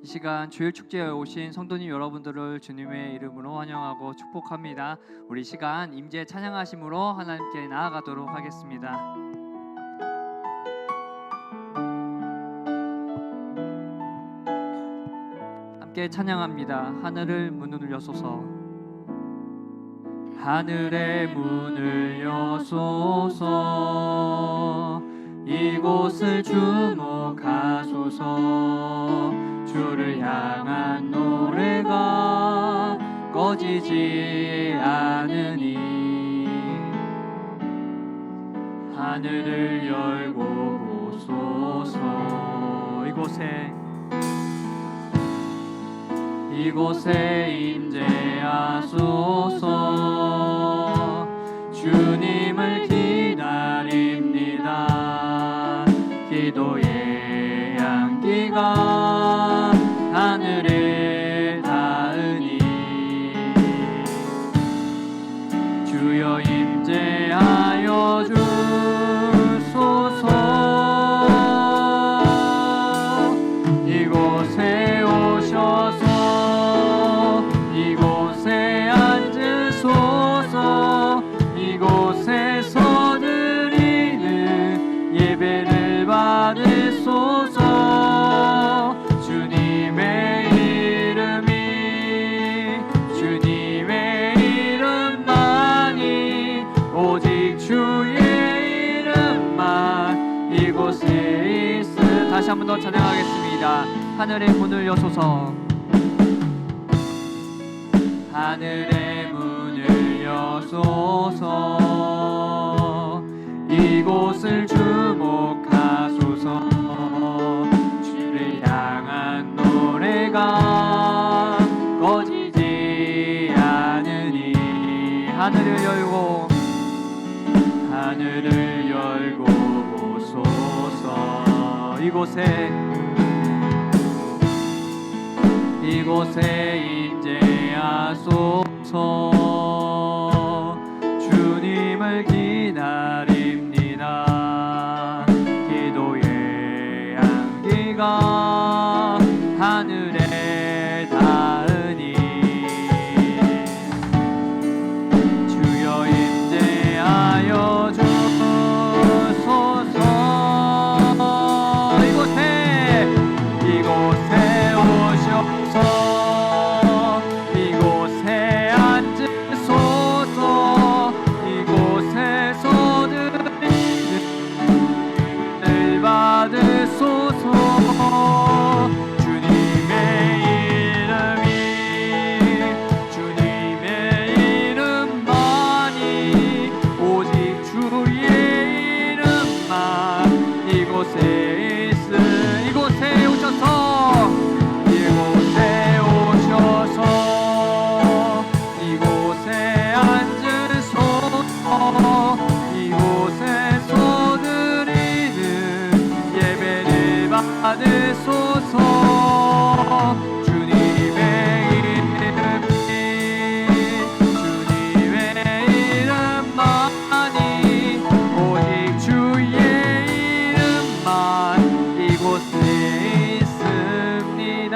이 시간 주일 축제에 오신 성도님 여러분들을 주님의 이름으로 환영하고 축복합니다. 우리 시간 임재 찬양하심으로 하나님께 나아가도록 하겠습니다. 함께 찬양합니다. 하늘을 문을 여소서. 하늘의 문을 여소서. 이곳을 주목하소서. 주를 향한 노래가 꺼지지 않으니 하늘을 열고 보소서. 이곳에 임재하소서. 주님을 기다립니다. 기도의 향기가 하늘에 닿으니 주여 임재하여 주소서. 이곳에 오셔서 이곳에 앉으소서. 이곳에서 드리는 예배를 받으소서. 다시 한 번 더 찬양하겠습니다. 하늘의 문을 여소서. 하늘의 문을 여소서. 이곳을 주목하소서. 주를 향한 노래가 꺼지지 않으니 하늘을 열고 보소서. 이곳에 임재하소서. 주님을 기다립니다. 기도의 향기가 하늘에 닿으니 주여 임재하여 주소서. 이곳에 오셔서 이곳에 앉으소서. 이곳에서 드리는 을 받으소서. 주님의 이름만이 오직 주의 이름만 이곳에 이곳에서 드리는 예배를 받으소서. 주님의 이름만이 오직 주의 이름만 이곳에 있습니다.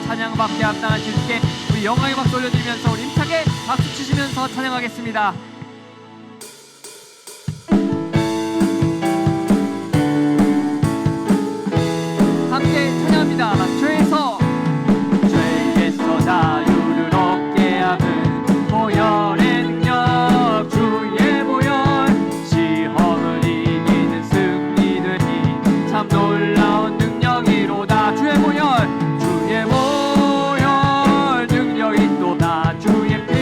찬양밖에 합당하신 주께 우리 영광의 박수 올려드리면서 우리 힘차게 박수 치시면서 찬양하겠습니다. 함께 찬양합니다. 죄에서 자유를 얻게 하는 보혈의 능력 주의 보혈. 시험을 이기는 승리되니 참 놀라운 능력이로다. 주의 보혈 능력이 또다. 주의 피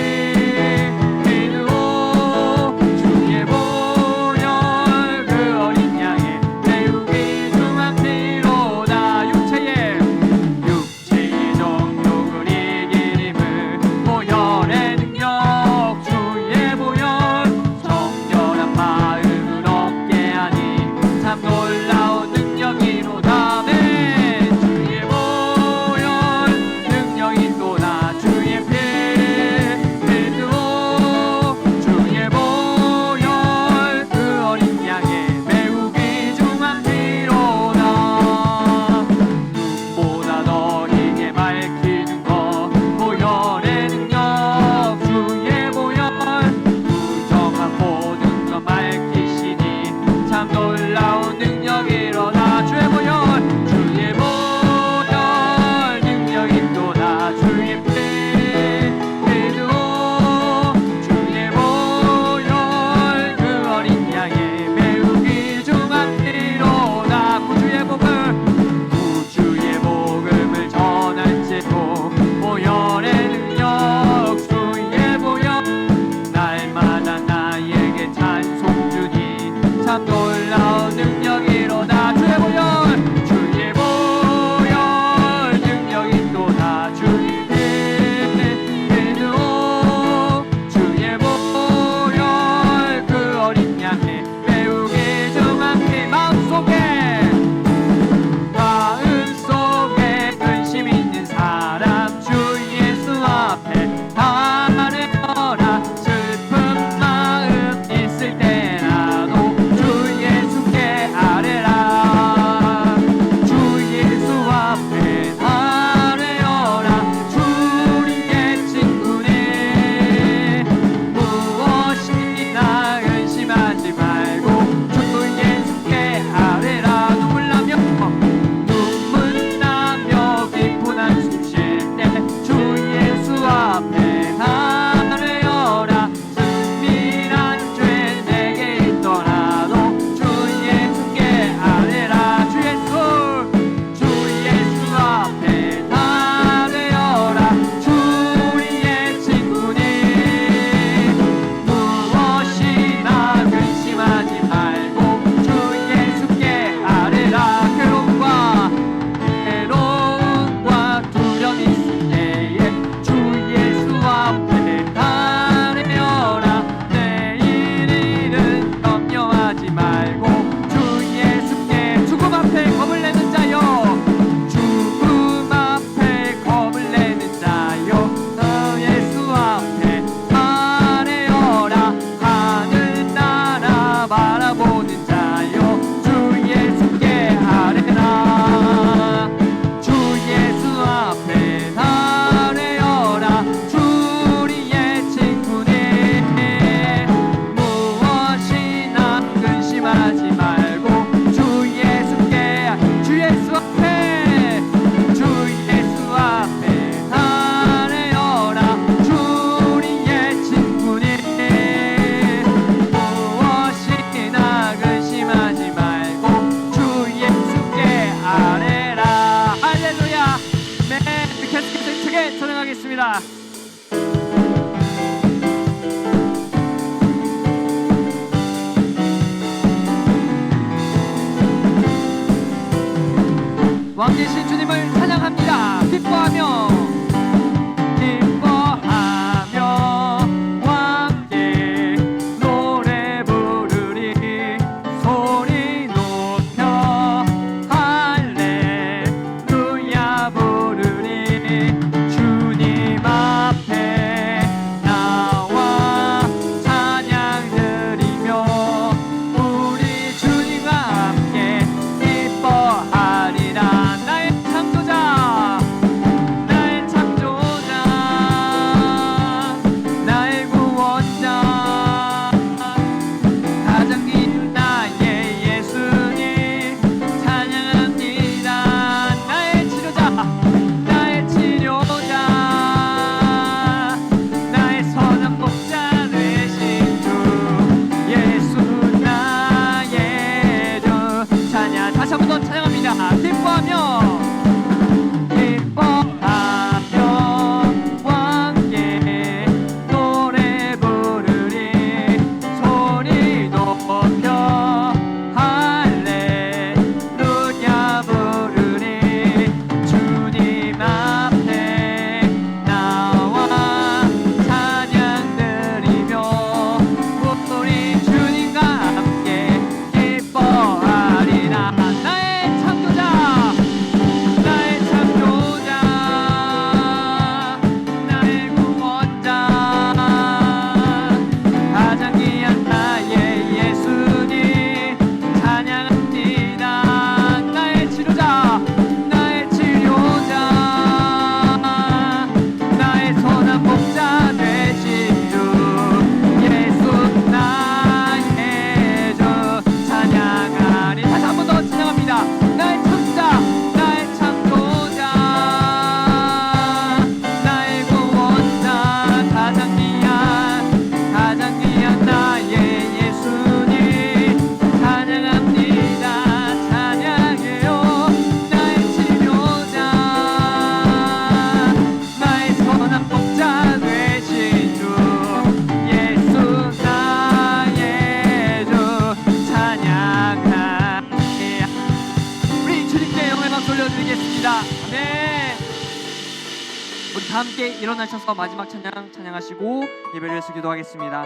함께 일어나셔서 마지막 찬양 찬양하시고 예배를 기도하겠습니다.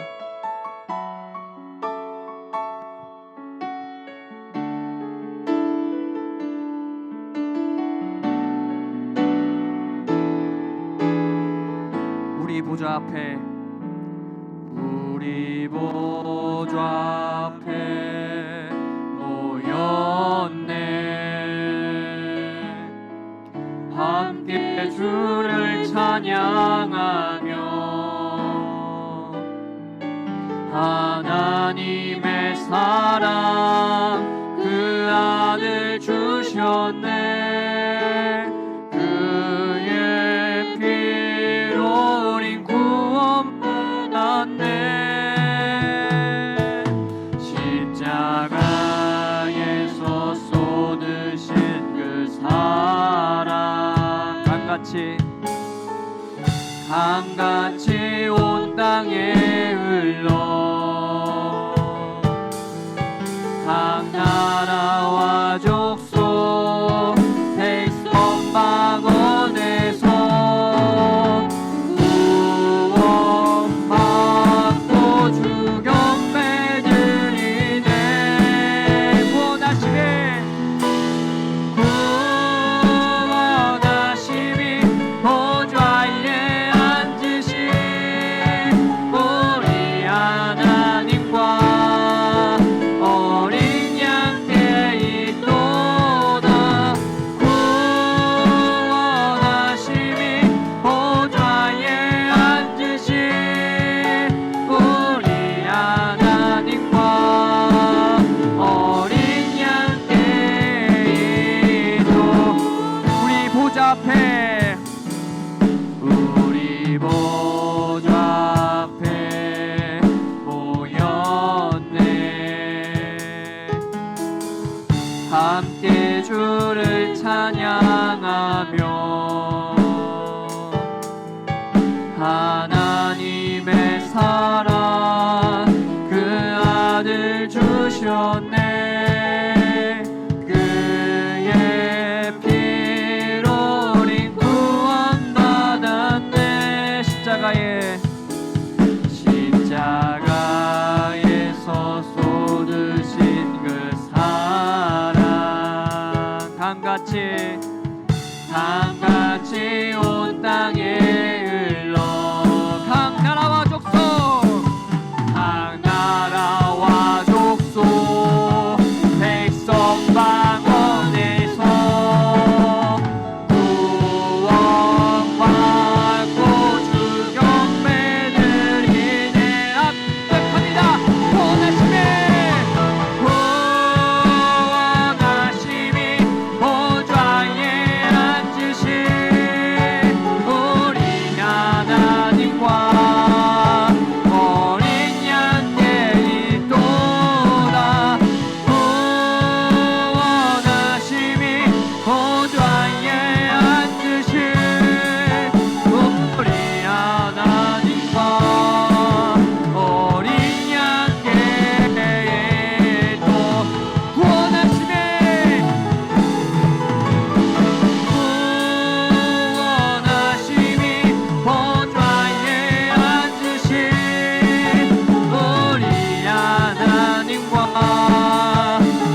우리 보좌 앞에 모였네. 함께 주를 찬양하며 하나님의 사랑 그 아들 주셨네. 그의 피로 우린 구원 받았네. 십자가에서 쏟으신 그 사랑 강같이 온 땅에 흘러 각 나라와 족속 백성방언에서 구원받고 주 경배 드리네. 구원하심이 보좌에 앉으신 우리 하나님과 어린 양께 있도다. 구원하심이 보좌에 앉으신 우리 하나님과 어린 양께 있도. 우리 보좌 앞에 모였네. 함께 주를 찬양하며 하나님의 사랑 그 아들 주셨네. 그의 피로 우린 구원받았네. 십자가에서 쏟으신 그 사랑 강같이 온 땅에 흘러 각 나라와 족속 백성방언에서 구원받고 주 경배 드리네. 압축합니다. 구원하심이 보좌에 앉으신 우리 하나님과 어린 양께 있도다. 구원하심이 보좌에 앉으신 우리 하나님과 어린 양께 있도. 구원하심이 보좌에 앉으신 우리 하나님과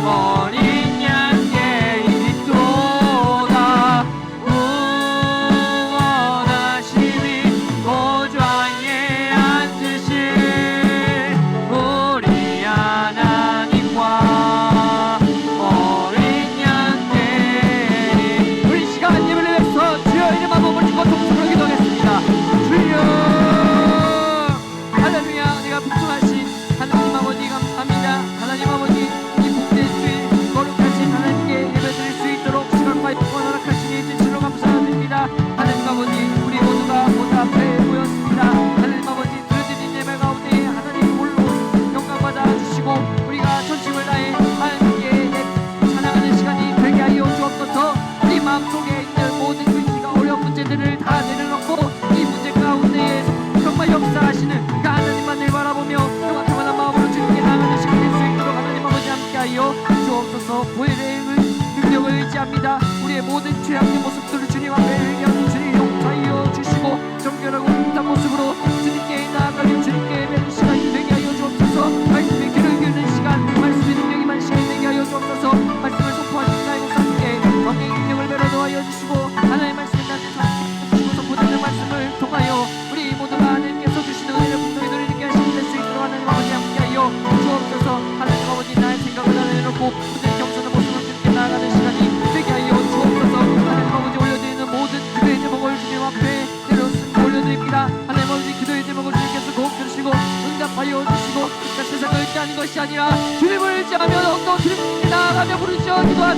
어린 양께 있도다. 구원하심이 보좌에 앉으신 우리 하나님과 어린 양께. 우리 시간 예배를 위해서 주여 이름 한번 올리고 동성으로 기도하겠습니다. 주여 할렐루야. 내가 풍성하신 하나님 아버지 감사합니다. 하나님 아버지 이 복된 주일 거룩하신 하나님께 예배드릴 수 있도록 시간과 여건 허락하시니 진실로 감사드립니다. 하나님 아버지 우리 모두가 보좌 앞에 모였습니다. 하나님 아버지 드려드린 예배 가운데 하나님 홀로 영광 받아 주시고 우리가 전심을 다해 하나님께 찬양하는 시간이 되게 하여 주옵소서. 우리 마음속에 있는 모든 의지가 어려운 문제들을 다 내려놓고 이 문제 가운데에 정말 역사하시는 그 하나님만을 바라보며 경악한 마음으로 주님께 나아가는 시간 될 수 있도록 하나님 아버지 함께하여 주옵소서. 보혈의 능력을 의지합니다. 우리의 모든 죄악된 모습들을 주님 앞에 회개하고 주님 용서하여 주시고 정결하고 깨끗한 모습으로 주님께 나아가며 주님께 예배하는 시간이 되게 하여 주옵소서. 말씀의 귀를 기울이는 시간, 말씀의 능력이 많은 시간이 되게 하여 주옵소서. 말씀을 선포하시는 나의 목사 함께 성령의 능력을 배려도하여 주시고 하나님의 말씀을 나한테 주시고 선포되는 말씀을 통하여 우리 모두가 하나님께서 주시는 은혜를 풍성히 누리게 하시는 수 있도록 하나님 아버지 함께하여 주옵소서. 하나님 아버지 나의 생각을 다 내려놓고 모든 겸손한 모습으로 주님께 나아가는 시간이 되게 하여 주옵소서. 하나님 아버지 올려드리는 모든 기도의 제목을 주님 앞에 내려놓습니다. 올려드립니다. 하나님 아버지 기도의 제목을 주님께서 꼭 들으시고 응답하여 주시고 그러니까 세상을 의지하는 것이 아니라 주님을 의지하며 또 주님께 나아가며 부르짖어 기도한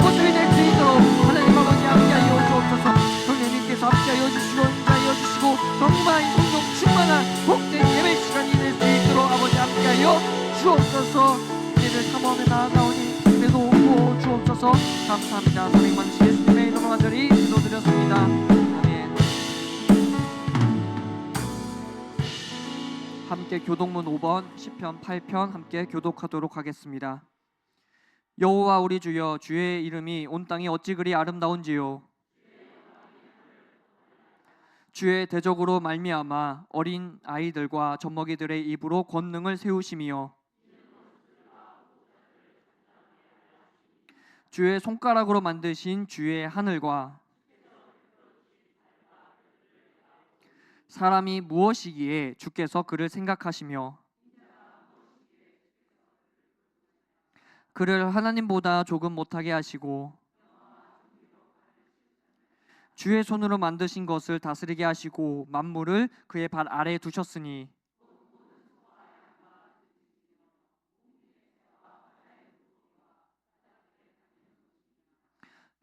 모습이 될 수 있도록 하나님 아버지 함께하여 주옵소서. 성령님께서 함께하여 주시고 인자하여 주시고 정말 성령 충만한 복된 예배 시간이 될 수 있도록 아버지 함께하여 주옵소서. 이를 사모하며 나아가오니 은혜도 부어 주옵소서. 감사합니다. 사랑 많으신 예수님의 이름으로 간절히 기도드렸습니다. 아멘. 함께 교독문 5번 시편 8편 함께 교독하도록 하겠습니다. 여호와 우리 주여, 주의 이름이 온 땅이 어찌 그리 아름다운지요. 주의 대적으로 말미암아 어린 아이들과 젖먹이들의 입으로 권능을 세우심이요. 주의 손가락으로 만드신 주의 하늘과 사람이 무엇이기에 주께서 그를 생각하시며 그를 하나님보다 조금 못하게 하시고 주의 손으로 만드신 것을 다스리게 하시고 만물을 그의 발 아래에 두셨으니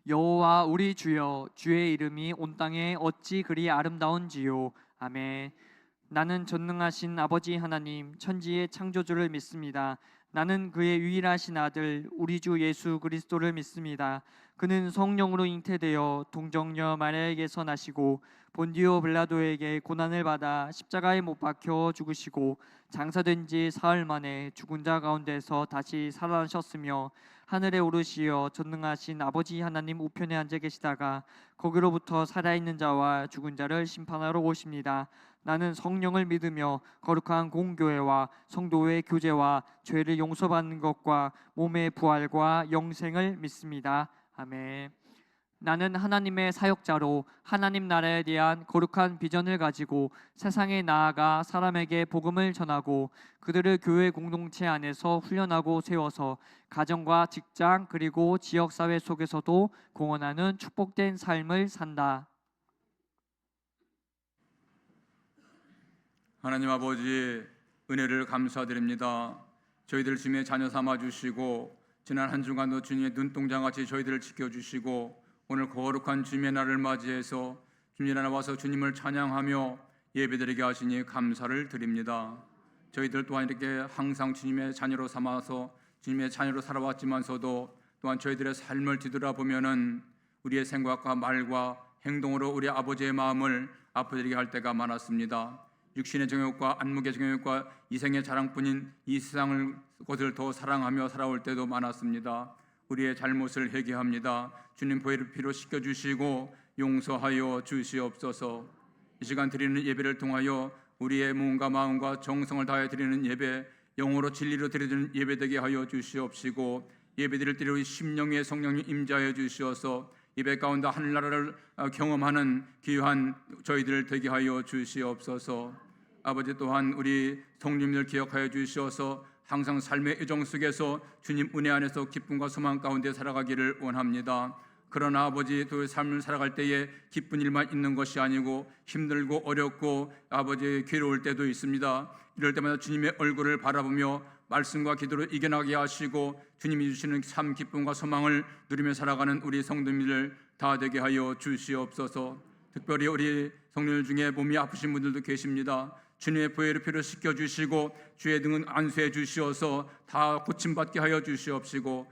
여호와 우리 주여, 주의 이름이 온 땅에 어찌 그리 아름다운지요. 아멘. 나는 전능하신 아버지 하나님 천지의 창조주를 믿습니다. 나는 그의 유일하신 아들 우리 주 예수 그리스도를 믿습니다. 그는 성령으로 잉태되어 동정녀 마리아에게서 나시고 본디오 빌라도에게 고난을 받아 십자가에 못 박혀 죽으시고 장사된 지 사흘 만에 죽은 자 가운데서 다시 살아나셨으며 하늘에 오르시어 전능하신 아버지 하나님 우편에 앉아 계시다가 거기로부터 살아있는 자와 죽은 자를 심판하러 오십니다. 나는 성령을 믿으며 거룩한 공교회와 성도의 교제와 죄를 용서받는 것과 몸의 부활과 영생을 믿습니다. 아멘. 나는 하나님의 사역자로 하나님 나라에 대한 거룩한 비전을 가지고 세상에 나아가 사람에게 복음을 전하고 그들을 교회 공동체 안에서 훈련하고 세워서 가정과 직장 그리고 지역사회 속에서도 공헌하는 축복된 삶을 산다. 하나님 아버지, 은혜를 감사드립니다. 저희들 주님의 자녀 삼아주시고 지난 한 주간도 주님의 눈동자같이 저희들을 지켜주시고 오늘 거룩한 주님의 날을 맞이해서 주님의 나라 와서 주님을 찬양하며 예배드리게 하시니 감사를 드립니다. 저희들 또한 이렇게 항상 주님의 자녀로 삼아서 주님의 자녀로 살아왔지만서도 또한 저희들의 삶을 뒤돌아보면은 우리의 생각과 말과 행동으로 우리 아버지의 마음을 아프게 할 때가 많았습니다. 육신의 정욕과 안목의 정욕과 이생의 자랑뿐인 이 세상을 것을 더 사랑하며 살아올 때도 많았습니다. 우리의 잘못을 회개합니다. 주님 보혈의 피로 씻겨주시고 용서하여 주시옵소서. 이 시간 드리는 예배를 통하여 우리의 몸과 마음과 정성을 다해 드리는 예배, 영으로 진리로 드리는 예배 되게 하여 주시옵시고 예배 드릴 때 우리 심령의 성령이 임재하여 주시어서 예배 가운데 하늘나라를 경험하는 귀한 저희들 되게 하여 주시옵소서. 아버지 또한 우리 성님들 기억하여 주시어서 항상 삶의 애정 속에서 주님 은혜 안에서 기쁨과 소망 가운데 살아가기를 원합니다. 그러나 아버지 또 삶을 살아갈 때에 기쁜 일만 있는 것이 아니고 힘들고 어렵고 아버지 괴로울 때도 있습니다. 이럴 때마다 주님의 얼굴을 바라보며 말씀과 기도로 이겨나게 하시고 주님이 주시는 참 기쁨과 소망을 누리며 살아가는 우리 성도님들 다 되게 하여 주시옵소서. 특별히 우리 성도들 중에 몸이 아프신 분들도 계십니다. 주님의 보혈의 피로 씻겨주시고 주의 등은 안수해 주시어서 다 고침받게 하여 주시옵시고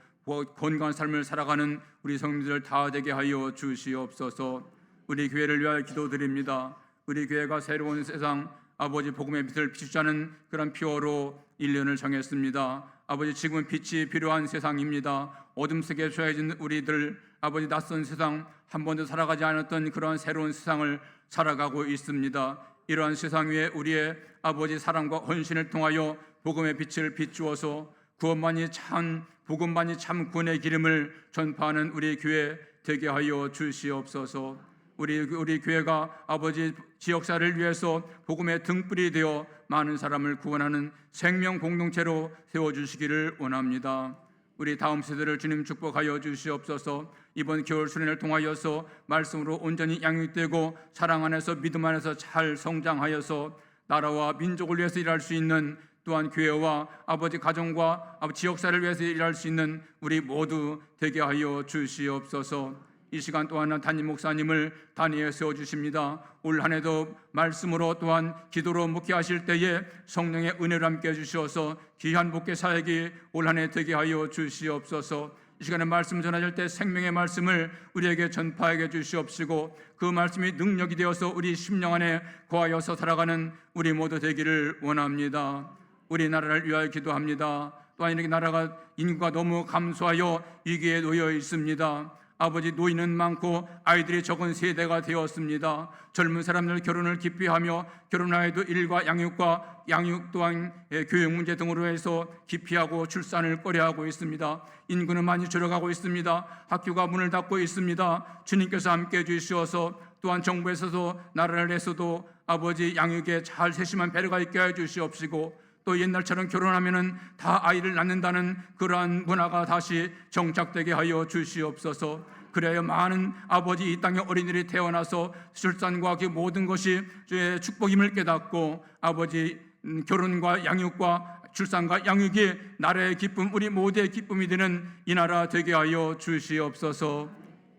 건강한 삶을 살아가는 우리 성도들 다 되게 하여 주시옵소서. 우리 교회를 위하여 기도드립니다. 우리 교회가 새로운 세상 아버지 복음의 빛을 비추자는 그런 표어로 1년을 정했습니다. 아버지 지금은 빛이 필요한 세상입니다. 어둠 속에 처해진 우리들 아버지 낯선 세상 한 번도 살아가지 않았던 그러한 새로운 세상을 살아가고 있습니다. 이러한 세상 위에 우리의 아버지 사랑과 헌신을 통하여 복음의 빛을 비추어서 구원만이 참 복음만이 참 구원의 기름을 전파하는 우리 교회 되게 하여 주시옵소서. 우리 교회가 아버지 지역사를 위해서 복음의 등불이 되어 많은 사람을 구원하는 생명 공동체로 세워주시기를 원합니다. 우리 다음 세대를 주님 축복하여 주시옵소서. 이번 겨울 수련을 통하여서 말씀으로 온전히 양육되고 사랑 안에서 믿음 안에서 잘 성장하여서 나라와 민족을 위해서 일할 수 있는, 또한 교회와 아버지 가정과 지역사를 위해서 일할 수 있는 우리 모두 되게 하여 주시옵소서. 이 시간 또한 담임 목사님을 단위에 세워주십니다. 올 한 해도 말씀으로 또한 기도로 묵회하실 때에 성령의 은혜를 함께 해주셔서 귀한 목회 사역이 올 한 해 되게 하여 주시옵소서. 이 시간에 말씀 전하실 때 생명의 말씀을 우리에게 전파하게 주시옵시고 그 말씀이 능력이 되어서 우리 심령 안에 거하여서 살아가는 우리 모두 되기를 원합니다. 우리나라를 위하여 기도합니다. 또한 이렇게 나라가 인구가 너무 감소하여 위기에 놓여 있습니다. 아버지 노인은 많고 아이들이 적은 세대가 되었습니다. 젊은 사람들 결혼을 기피하며 결혼하여도 일과 양육과 양육 또한 교육 문제 등으로 해서 기피하고 출산을 꺼려하고 있습니다. 인구는 많이 줄어가고 있습니다. 학교가 문을 닫고 있습니다. 주님께서 함께 해주시어서 또한 정부에서도 나라를 해서도 아버지 양육에 잘 세심한 배려가 있게 해주시옵시고 또 옛날처럼 결혼하면은 다 아이를 낳는다는 그러한 문화가 다시 정착되게 하여 주시옵소서. 그래야 많은 아버지 이 땅에 어린이들이 태어나서 출산과 그 모든 것이 주의 축복임을 깨닫고 아버지 결혼과 양육과 출산과 양육이 나라의 기쁨, 우리 모두의 기쁨이 되는 이 나라 되게 하여 주시옵소서.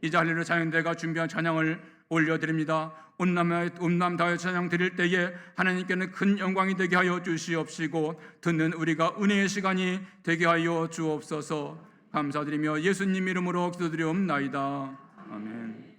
이 자리로 자연대가 준비한 찬양을 올려드립니다. 온남 다해 찬양 드릴 때에 하나님께는 큰 영광이 되게 하여 주시옵시고 듣는 우리가 은혜의 시간이 되게 하여 주옵소서. 감사드리며 예수님 이름으로 기도드리옵나이다. 아멘.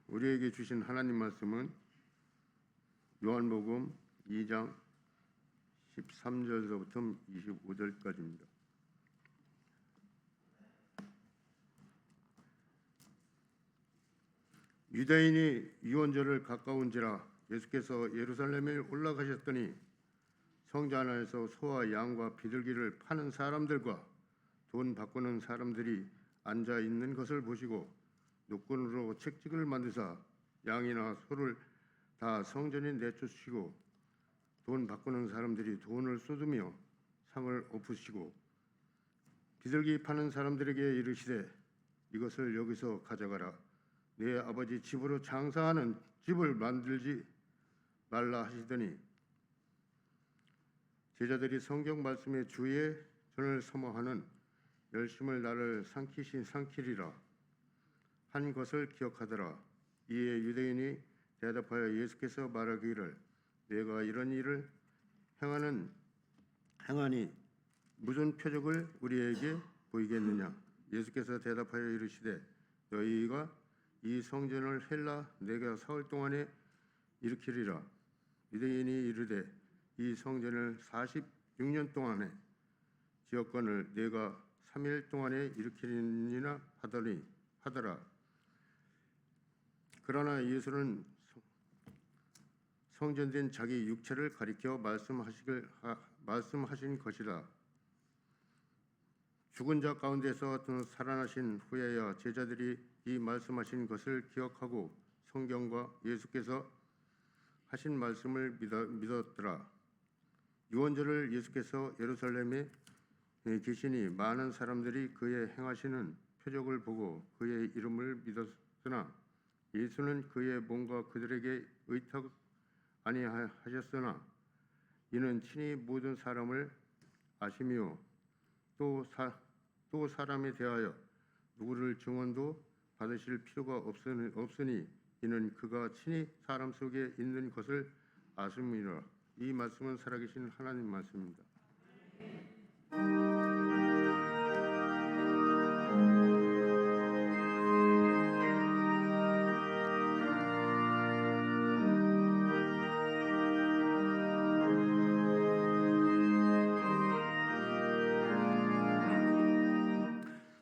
우리에게 주신 하나님 말씀은 요한복음 2장 13절서부터 25절까지입니다. 유대인이 유언절을 가까운지라 예수께서 예루살렘에 올라가셨더니 성전 안에서 소와 양과 비둘기를 파는 사람들과 돈 바꾸는 사람들이 앉아 있는 것을 보시고 노끈으로 채찍을 만드사 양이나 소를 다 성전에 내쫓으시고 돈 바꾸는 사람들이 돈을 쏟으며 상을 엎으시고 비둘기 파는 사람들에게 이르시되 이것을 여기서 가져가라. 내 아버지 집으로 장사하는 집을 만들지 말라 하시더니 제자들이 성경 말씀에 주의 전을 사모하는 열심을 나를 삼키리라 한 것을 기억하더라. 이에 유대인이 대답하여 예수께서 말하기를 내가 이런 일을 행하니 무슨 표적을 우리에게 보이겠느냐. 예수께서 대답하여 이르시되 너희가 이 성전을 헬라 내가 사흘 동안에 일으키리라. 유대인이 이르되 이 성전을 46년 동안에 지었거늘 내가 3일 동안에 일으키리라 하더라. 그러나 예수는 성전된 자기 육체를 가리켜 말씀하신 것이라. 죽은 자 가운데서 살아나신 후에야 제자들이 이 말씀하신 것을 기억하고 성경과 예수께서 하신 말씀을 믿었더라. 유언절을 예수께서 예루살렘에 계시니 많은 사람들이 그의 행하시는 표적을 보고 그의 이름을 믿었으나 예수는 그의 몸과 그들에게 의탁 아니하셨으나 이는 친히 모든 사람을 아시며 또 사람에 대하여 누구를 증언도 받으실 필요가 없으니 이는 그가 친히 사람 속에 있는 것을 아심이라. 이 말씀은 살아계신 하나님 말씀입니다.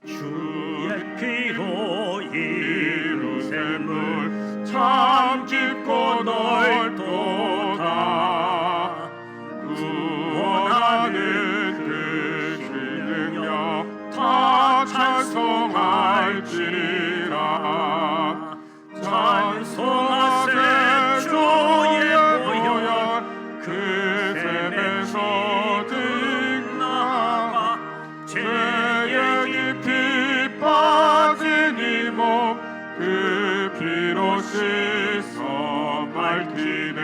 주의 피로 이루셈을 참 깊고 넓도다. 구원하는 그 능력 다 찬송할지라. 찬송하세 주의 보혈 그 샘에서 등나가 죄의 깊이 빠진 이 몸 그 피로 씻어 밝히네.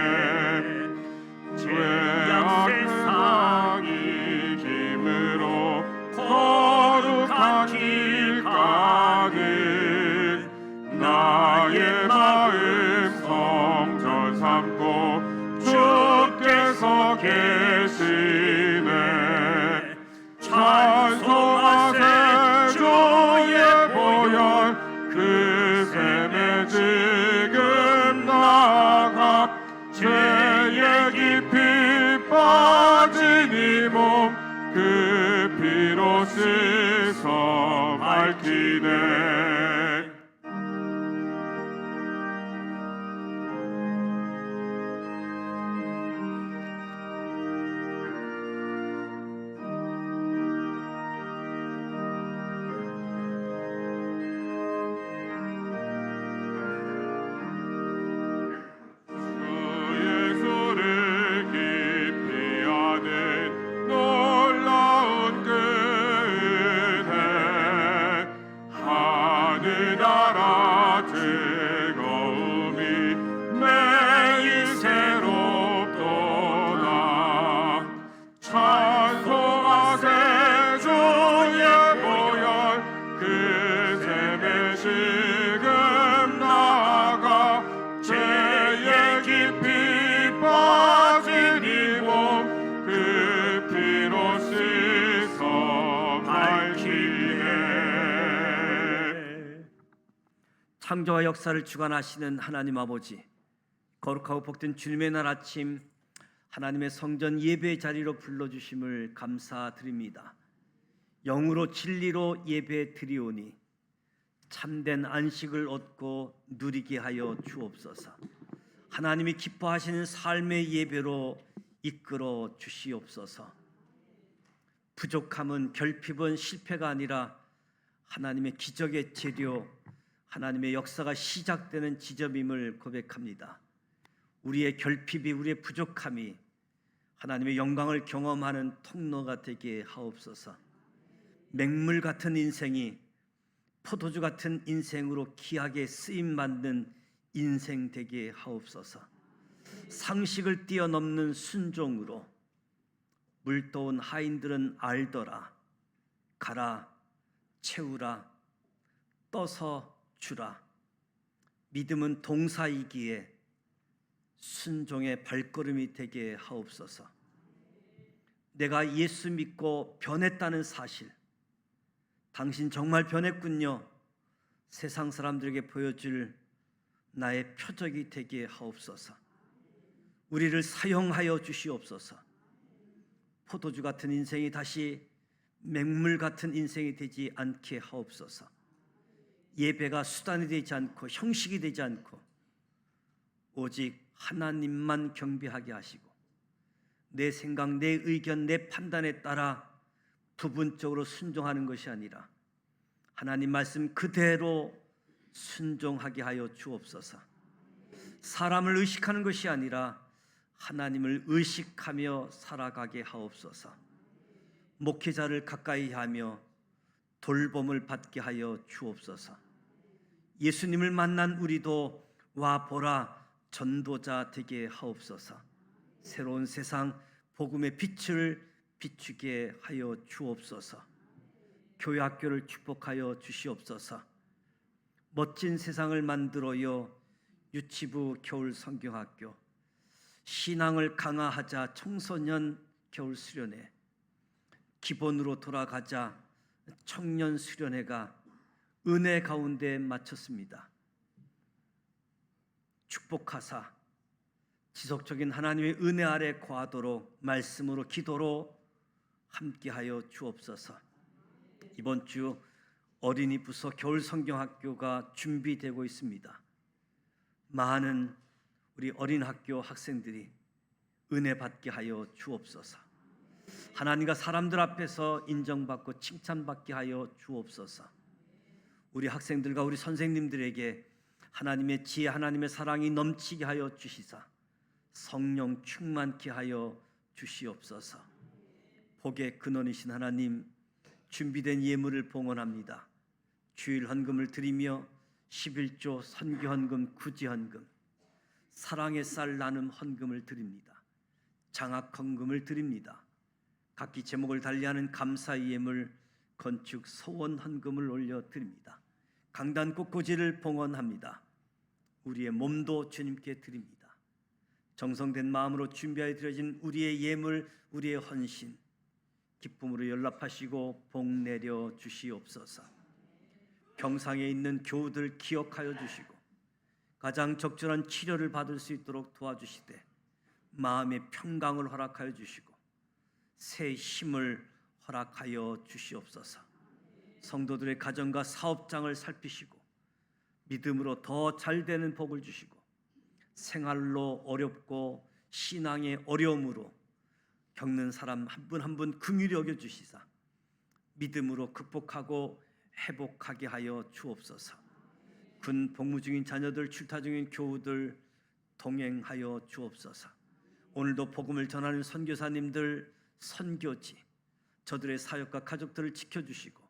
죄악 세상 이김으로 거룩한 길 가는 나의 마음 성전 삼고 주께서 계시네. 찬송하세 주의 보혈 그 샘에 지금 나가 죄의 깊이 빠진 이 몸 그 피로 씻어 밝히네. 예수를 깊이 아는 놀라운 그은혜 하늘나라 즐거움이 매일 새롭도다. 찬송하세 주의 보혈 그 샘에 지금 나가 죄의 깊이 빠진 이 몸 그 피로 씻어 밝히네. 창조와 역사를 주관하시는 하나님 아버지, 거룩하고 복된 주님의 날 아침 하나님의 성전 예배 자리로 불러주심을 감사드립니다. 영으로 진리로 예배 드리오니 참된 안식을 얻고 누리게 하여 주옵소서. 하나님이 기뻐하시는 삶의 예배로 이끌어 주시옵소서. 부족함은 결핍은 실패가 아니라 하나님의 기적의 재료, 하나님의 역사가 시작되는 지점임을 고백합니다. 우리의 결핍이, 우리의 부족함이 하나님의 영광을 경험하는 통로가 되게 하옵소서. 맹물 같은 인생이 포도주 같은 인생으로 귀하게 쓰임받는 인생 되게 하옵소서. 상식을 뛰어넘는 순종으로 물도온 하인들은 알더라. 가라, 채우라, 떠서 주라. 믿음은 동사이기에 순종의 발걸음이 되게 하옵소서. 내가 예수 믿고 변했다는 사실, 당신 정말 변했군요, 세상 사람들에게 보여줄 나의 표적이 되게 하옵소서. 우리를 사용하여 주시옵소서. 포도주 같은 인생이 다시 맹물 같은 인생이 되지 않게 하옵소서. 예배가 수단이 되지 않고 형식이 되지 않고 오직 하나님만 경배하게 하시고, 내 생각, 내 의견, 내 판단에 따라 부분적으로 순종하는 것이 아니라 하나님 말씀 그대로 순종하게 하여 주옵소서. 사람을 의식하는 것이 아니라 하나님을 의식하며 살아가게 하옵소서. 목회자를 가까이 하며 돌봄을 받게 하여 주옵소서. 예수님을 만난 우리도 와 보라 전도자 되게 하옵소서. 새로운 세상 복음의 빛을 비추게 하여 주옵소서. 교회 학교를 축복하여 주시옵소서. 멋진 세상을 만들어요. 유치부 겨울 성경학교, 신앙을 강화하자 청소년 겨울 수련회, 기본으로 돌아가자 청년 수련회가 은혜 가운데 마쳤습니다. 축복하사 지속적인 하나님의 은혜 아래 거하도록 말씀으로 기도로 함께하여 주옵소서. 이번 주 어린이 부서 겨울 성경학교가 준비되고 있습니다. 많은 우리 어린 학교 학생들이 은혜 받게 하여 주옵소서. 하나님과 사람들 앞에서 인정받고 칭찬받게 하여 주옵소서. 우리 학생들과 우리 선생님들에게 하나님의 지혜, 하나님의 사랑이 넘치게 하여 주시사 성령 충만케 하여 주시옵소서. 복의 근원이신 하나님, 준비된 예물을 봉헌합니다. 주일 헌금을 드리며 11조 선교 헌금, 구제 헌금, 사랑의 쌀 나눔 헌금을 드립니다. 장학 헌금을 드립니다. 각기 제목을 달리하는 감사의 예물, 건축 소원 헌금을 올려 드립니다. 강단 꽃꽂이를 봉헌합니다. 우리의 몸도 주님께 드립니다. 정성된 마음으로 준비하여 드려진 우리의 예물, 우리의 헌신 기쁨으로 연락하시고 복 내려 주시옵소서. 병상에 있는 교우들 기억하여 주시고 가장 적절한 치료를 받을 수 있도록 도와주시되 마음의 평강을 허락하여 주시고 새 힘을 허락하여 주시옵소서. 성도들의 가정과 사업장을 살피시고 믿음으로 더 잘되는 복을 주시고 생활로 어렵고 신앙의 어려움으로 겪는 사람 한 분 한 분 긍휼히 여겨 주시사 믿음으로 극복하고 회복하게 하여 주옵소서. 군 복무 중인 자녀들, 출타 중인 교우들 동행하여 주옵소서. 오늘도 복음을 전하는 선교사님들, 선교지, 저들의 사역과 가족들을 지켜주시고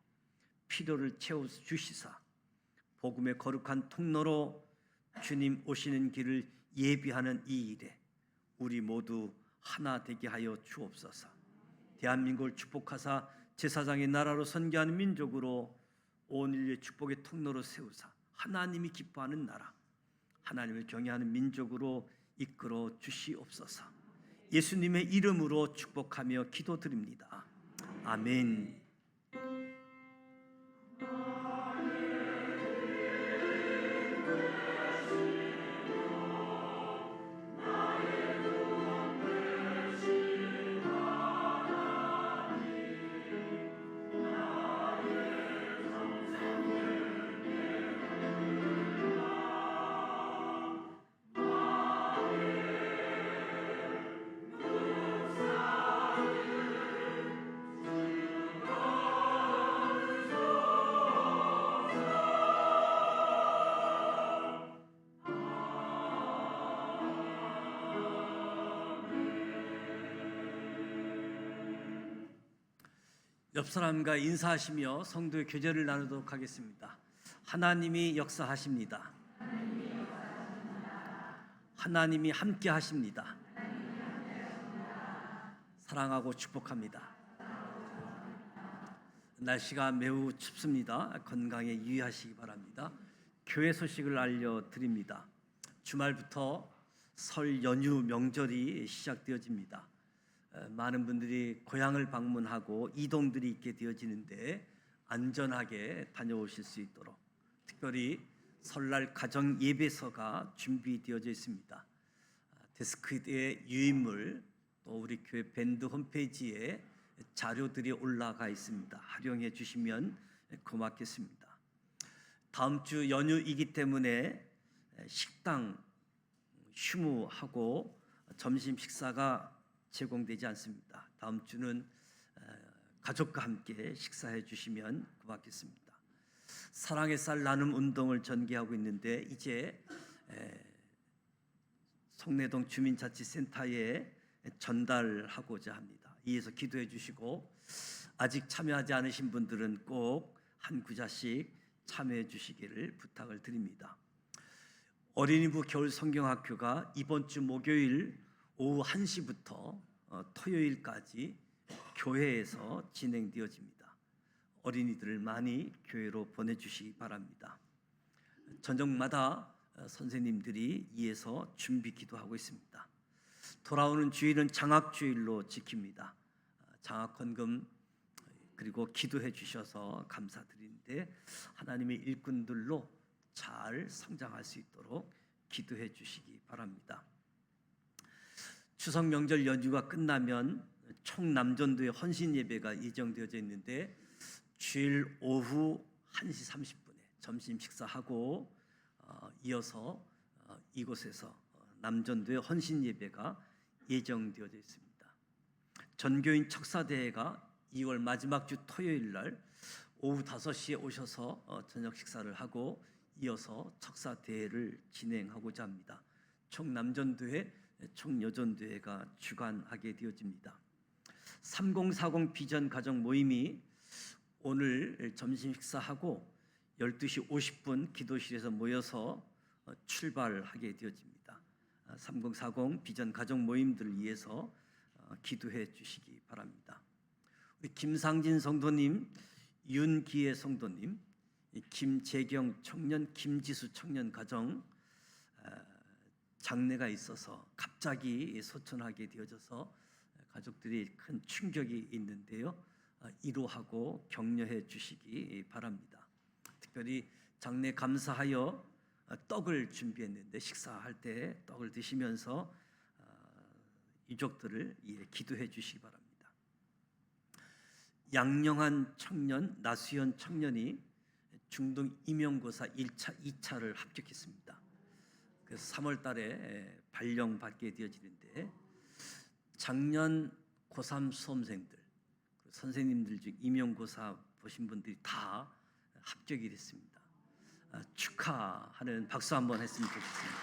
필요를 채워주시사 복음의 거룩한 통로로 주님 오시는 길을 예비하는 이 일에 우리 모두 하나 되게 하여 주옵소서. 대한민국을 축복하사 제사장의 나라로 선교하는 민족으로 온 인류의 축복의 통로로 세우사 하나님이 기뻐하는 나라, 하나님을 경외하는 민족으로 이끌어 주시옵소서. 예수님의 이름으로 축복하며 기도드립니다. 아멘. 옆 사람과 인사하시며 성도의 교제를 나누도록 하겠습니다. 하나님이 역사하십니다. 하나님이 함께 하십니다. 사랑하고 축복합니다. 날씨가 매우 춥습니다. 건강에 유의하시기 바랍니다. 교회 소식을 알려드립니다. 주말부터 설 연휴 명절이 시작되어집니다. 많은 분들이 고향을 방문하고 이동들이 있게 되어지는데 안전하게 다녀오실 수 있도록 특별히 설날 가정 예배서가 준비되어져 있습니다. 데스크의 유인물 또 우리 교회 밴드 홈페이지에 자료들이 올라가 있습니다. 활용해 주시면 고맙겠습니다. 다음 주 연휴이기 때문에 식당 휴무하고 점심 식사가 제공되지 않습니다. 다음 주는 가족과 함께 식사해 주시면 고맙겠습니다. 사랑의 쌀 나눔 운동을 전개하고 있는데 이제 송내동 주민자치센터에 전달하고자 합니다. 이에서 기도해 주시고 아직 참여하지 않으신 분들은 꼭 한 구자씩 참여해 주시기를 부탁을 드립니다. 어린이부 겨울 성경학교가 이번 주 목요일 오후 1시부터 토요일까지 교회에서 진행되어집니다. 어린이들을 많이 교회로 보내주시기 바랍니다. 저녁마다 선생님들이 이에서 준비 기도하고 있습니다. 돌아오는 주일은 장학주일로 지킵니다. 장학헌금 그리고 기도해 주셔서 감사드리는데 하나님의 일꾼들로 잘 성장할 수 있도록 기도해 주시기 바랍니다. 추석 명절 연휴가 끝나면 총남전도의 헌신 예배가 예정되어져 있는데 주일 오후 1시 30분에 점심 식사하고 이어서 이곳에서 남전도의 헌신 예배가 예정되어져 있습니다. 전교인 척사대회가 2월 마지막 주 토요일 날 오후 5시에 오셔서 저녁 식사를 하고 이어서 척사대회를 진행하고자 합니다. 총남전도회, 총여전도회가 주관하게 되어집니다. 3040 비전 가정 모임이 오늘 점심 식사하고 12시 50분 기도실에서 모여서 출발하게 되어집니다. 3040 비전 가정 모임들을 위해서 기도해 주시기 바랍니다. 우리 김상진 성도님, 윤기혜 성도님, 김재경 청년, 김지수 청년 가정 장례가 있어서 갑자기 소천하게 되어져서 가족들이 큰 충격이 있는데요. 이로하고 격려해 주시기 바랍니다. 특별히 장례 감사하여 떡을 준비했는데 식사할 때 떡을 드시면서 유족들을 기도해 주시기 바랍니다. 양영한 청년, 나수현 청년이 중등 임용고사 1차, 2차를 합격했습니다. 그래서 3월 달에 발령받게 되어지는데 작년 고3 수험생들, 선생님들 중 임용고사 보신 분들이 다 합격이 됐습니다. 축하하는 박수 한번 했으면 좋겠습니다.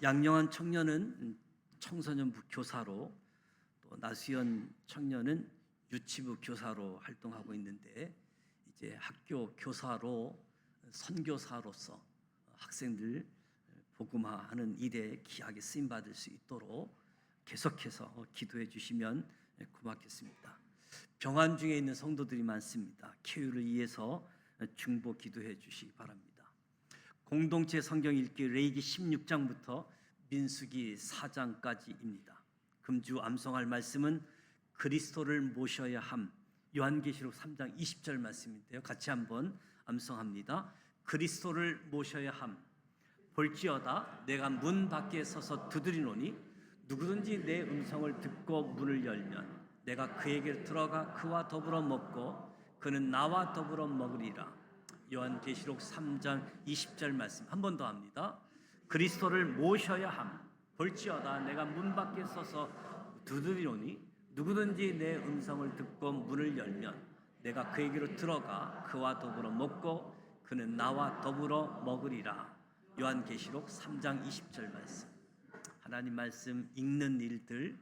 양영한 청년은 청소년부 교사로 또 나수현 청년은 유치부 교사로 활동하고 있는데 이제 학교 교사로 선교사로서 학생들 복음화하는 일에 귀하게 쓰임 받을 수 있도록 계속해서 기도해 주시면 고맙겠습니다. 병환 중에 있는 성도들이 많습니다. 쾌유를 위해서 중보 기도해 주시기 바랍니다. 공동체 성경 읽기 레위기 16장부터 민수기 4장까지입니다. 금주 암송할 말씀은 그리스도를 모셔야 함, 요한계시록 3장 20절 말씀인데요. 같이 한번 암송합니다. 그리스도를 모셔야 함, 볼지어다 내가 문 밖에 서서 두드리노니 누구든지 내 음성을 듣고 문을 열면 내가 그에게 들어가 그와 더불어 먹고 그는 나와 더불어 먹으리라. 요한계시록 3장 20절 말씀 한 번 더 합니다. 그리스도를 모셔야 함, 볼지어다 내가 문 밖에 서서 두드리노니 누구든지 내 음성을 듣고 문을 열면 내가 그에게로 들어가 그와 더불어 먹고 그는 나와 더불어 먹으리라. 요한계시록 3장 20절 말씀. 하나님 말씀 읽는 일들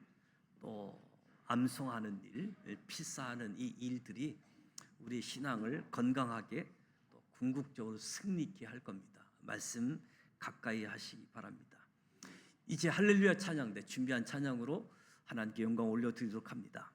또 암송하는 일, 피사하는 이 일들이 우리 신앙을 건강하게 또 궁극적으로 승리케 할 겁니다. 말씀 가까이 하시기 바랍니다. 이제 할렐루야 찬양대 준비한 찬양으로 하나님께 영광 올려드리도록 합니다.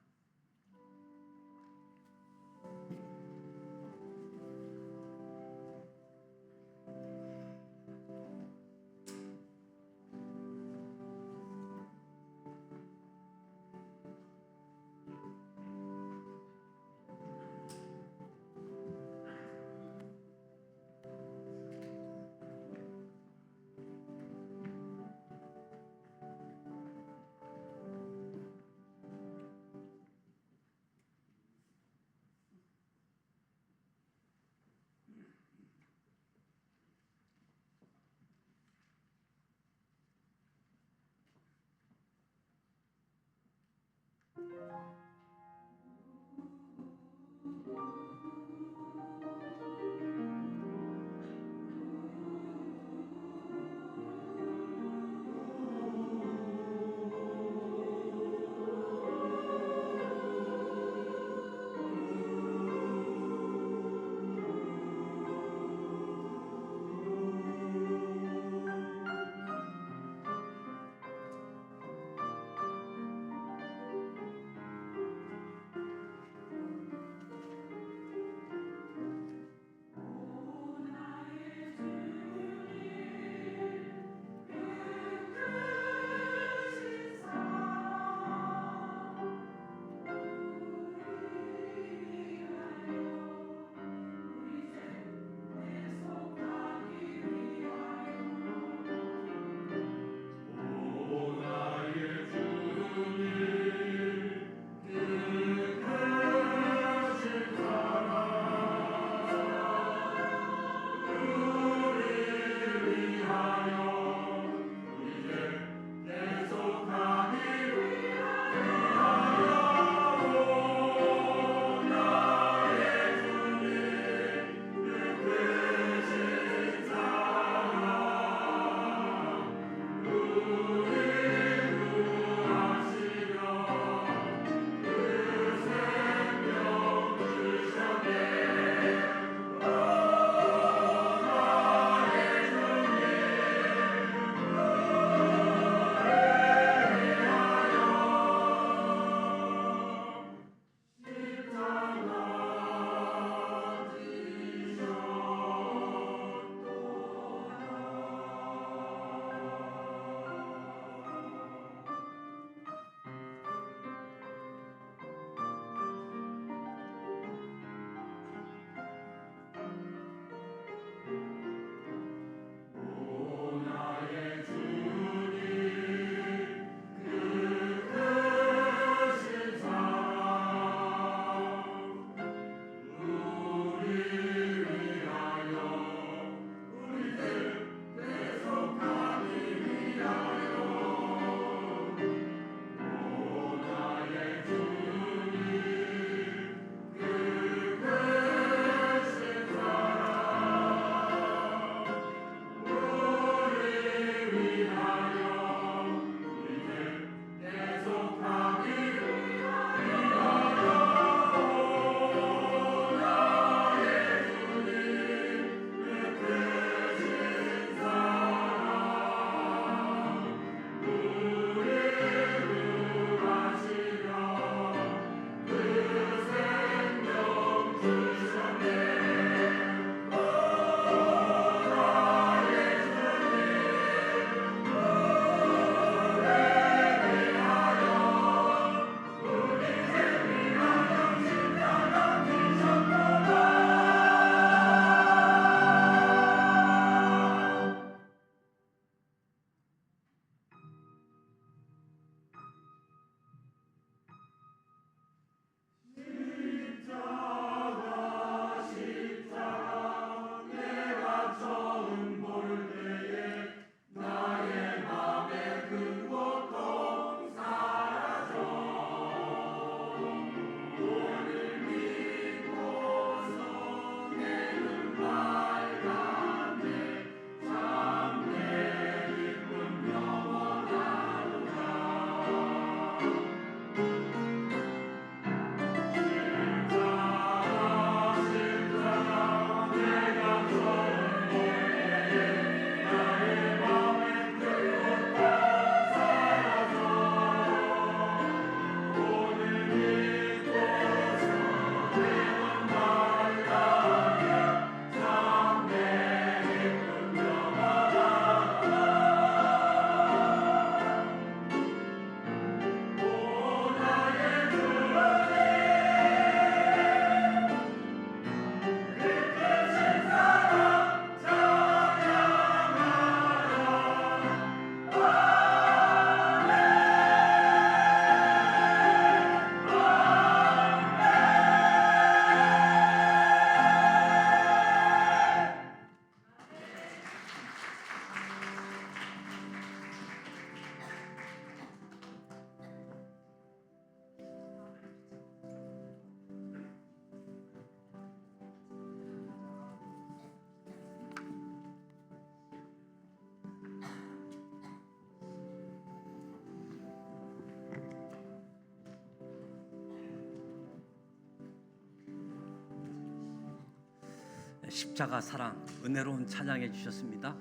십자가 사랑 은혜로운 찬양해 주셨습니다.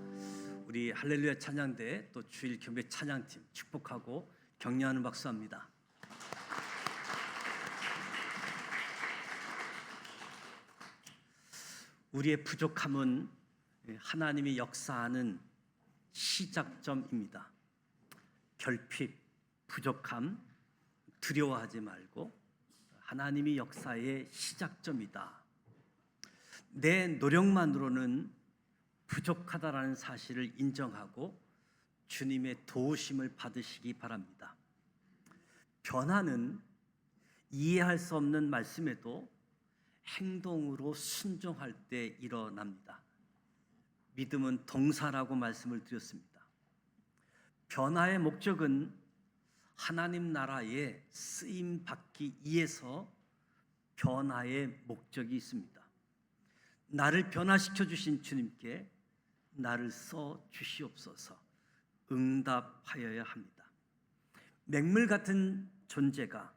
우리 할렐루야 찬양대 또 주일 경배 찬양팀 축복하고 격려하는 박수합니다. 우리의 부족함은 하나님이 역사하는 시작점입니다. 결핍, 부족함 두려워하지 말고 하나님이 역사의 시작점이다. 내 노력만으로는 부족하다라는 사실을 인정하고 주님의 도우심을 받으시기 바랍니다. 변화는 이해할 수 없는 말씀에도 행동으로 순종할 때 일어납니다. 믿음은 동사라고 말씀을 드렸습니다. 변화의 목적은 하나님 나라에 쓰임 받기 위해서 변화의 목적이 있습니다. 나를 변화시켜 주신 주님께 나를 써 주시옵소서 응답하여야 합니다. 맹물 같은 존재가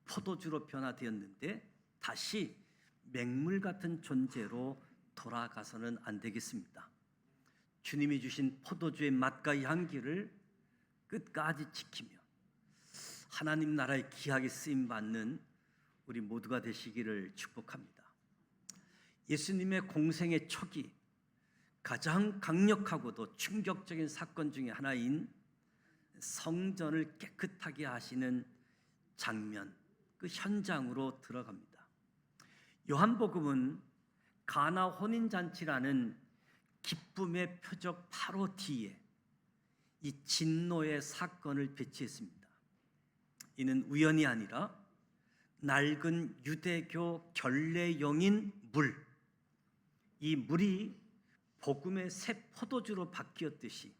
포도주로 변화되었는데 다시 맹물 같은 존재로 돌아가서는 안 되겠습니다. 주님이 주신 포도주의 맛과 향기를 끝까지 지키며 하나님 나라의 귀하게 쓰임 받는 우리 모두가 되시기를 축복합니다. 예수님의 공생의 초기 가장 강력하고도 충격적인 사건 중에 하나인 성전을 깨끗하게 하시는 장면, 그 현장으로 들어갑니다. 요한복음은 가나 혼인잔치라는 기쁨의 표적 바로 뒤에 이 진노의 사건을 배치했습니다. 이는 우연이 아니라 낡은 유대교 결례용인 물, 이 물이 복음의 새 포도주로 바뀌었듯이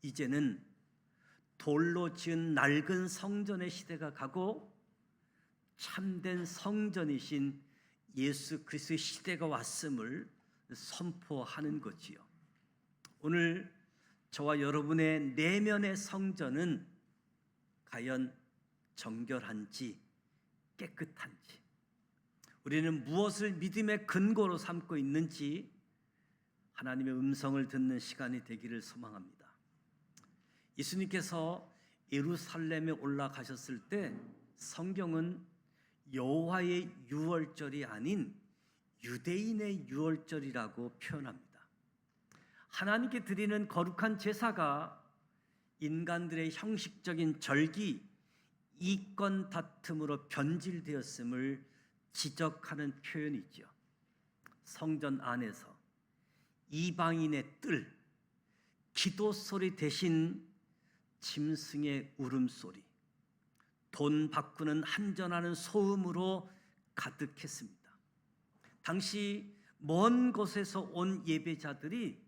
이제는 돌로 지은 낡은 성전의 시대가 가고 참된 성전이신 예수 그리스도의 시대가 왔음을 선포하는 거지요. 오늘 저와 여러분의 내면의 성전은 과연 정결한지 깨끗한지, 우리는 무엇을 믿음의 근거로 삼고 있는지 하나님의 음성을 듣는 시간이 되기를 소망합니다. 예수님께서 예루살렘에 올라가셨을 때 성경은 여호와의 유월절이 아닌 유대인의 유월절이라고 표현합니다. 하나님께 드리는 거룩한 제사가 인간들의 형식적인 절기, 이권 다툼으로 변질되었음을 지적하는 표현이죠. 성전 안에서 이방인의 뜰, 기도 소리 대신 짐승의 울음소리, 돈 바꾸는 한전하는 소음으로 가득했습니다. 당시 먼 곳에서 온 예배자들이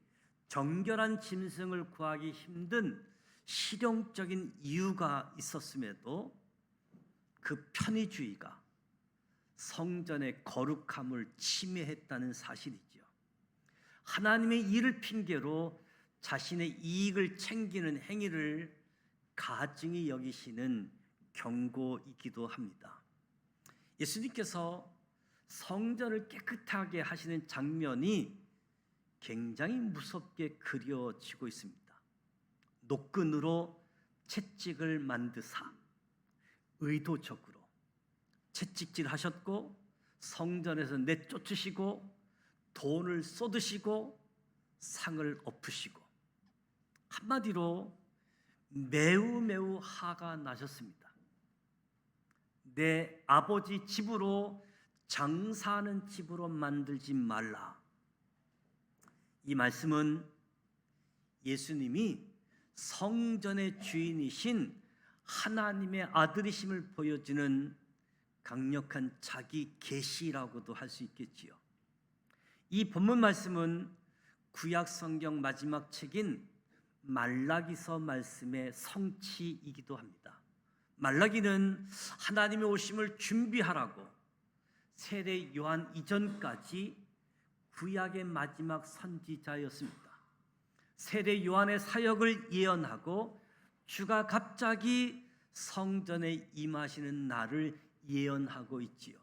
정결한 짐승을 구하기 힘든 실용적인 이유가 있었음에도 그 편의주의가 성전의 거룩함을 침해했다는 사실이죠. 하나님의 일을 핑계로 자신의 이익을 챙기는 행위를 가증히 여기시는 경고이기도 합니다. 예수님께서 성전을 깨끗하게 하시는 장면이 굉장히 무섭게 그려지고 있습니다. 노끈으로 채찍을 만드사 의도적으로 채찍질 하셨고 성전에서 내쫓으시고 돈을 쏟으시고 상을 엎으시고 한마디로 매우 화가 나셨습니다. 내 아버지 집으로 장사하는 집으로 만들지 말라. 이 말씀은 예수님이 성전의 주인이신 하나님의 아들이심을 보여주는 강력한 자기 계시라고도 할 수 있겠지요. 이 본문 말씀은 구약 성경 마지막 책인 말라기서 말씀의 성취이기도 합니다. 말라기는 하나님의 오심을 준비하라고 세례 요한 이전까지 구약의 마지막 선지자였습니다. 세례 요한의 사역을 예언하고 주가 갑자기 성전에 임하시는 날을 예언하고 있지요.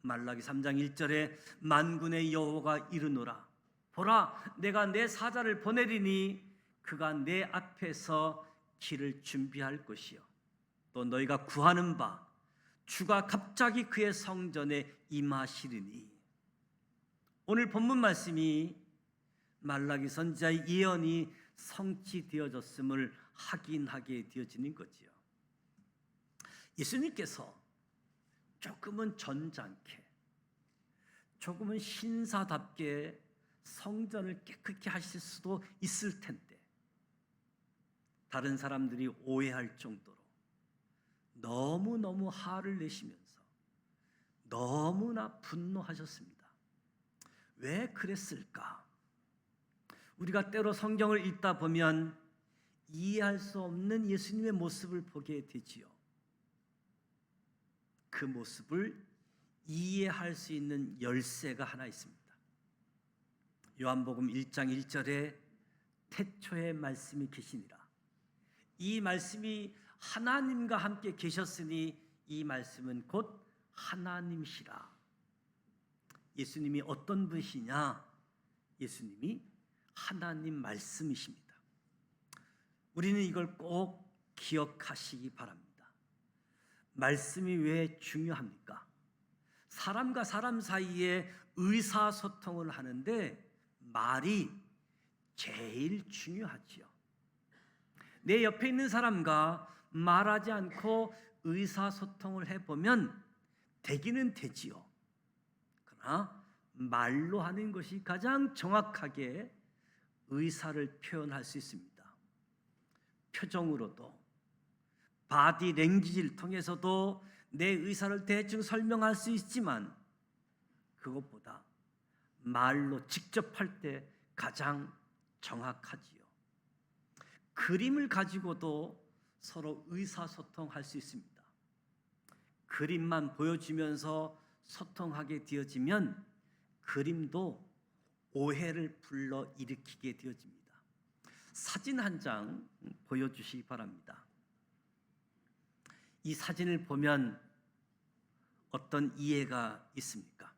말라기 3장 1절에 만군의 여호와가 이르노라 보라 내가 내 사자를 보내리니 그가 내 앞에서 길을 준비할 것이요 또 너희가 구하는 바 주가 갑자기 그의 성전에 임하시리니. 오늘 본문 말씀이 말라기 선지자의 예언이 성취되어졌음을 확인하게 되어지는 거지요. 예수님께서 조금은 점잖게, 조금은 신사답게 성전을 깨끗게 하실 수도 있을 텐데 다른 사람들이 오해할 정도로 너무너무 화를 내시면서 너무나 분노하셨습니다. 왜 그랬을까? 우리가 때로 성경을 읽다 보면 이해할 수 없는 예수님의 모습을 보게 되지요. 그 모습을 이해할 수 있는 열쇠가 하나 있습니다. 요한복음 1장 1절에 태초에 말씀이 계시니라. 이 말씀이 하나님과 함께 계셨으니 이 말씀은 곧 하나님이시라. 예수님이 어떤 분이시냐? 예수님이 하나님 말씀이십니다. 우리는 이걸 꼭 기억하시기 바랍니다. 말씀이 왜 중요합니까? 사람과 사람 사이에 의사소통을 하는데 말이 제일 중요하지요. 내 옆에 있는 사람과 말하지 않고 의사소통을 해보면 되기는 되지요. 그러나 말로 하는 것이 가장 정확하게 의사를 표현할 수 있습니다. 표정으로도 바디 랭귀지를 통해서도 내 의사를 대충 설명할 수 있지만 그것보다 말로 직접 할 때 가장 정확하지요. 그림을 가지고도 서로 의사소통할 수 있습니다. 그림만 보여주면서 소통하게 되어지면 그림도 오해를 불러일으키게 되어집니다. 사진 한 장 보여주시기 바랍니다. 이 사진을 보면 어떤 이해가 있습니까?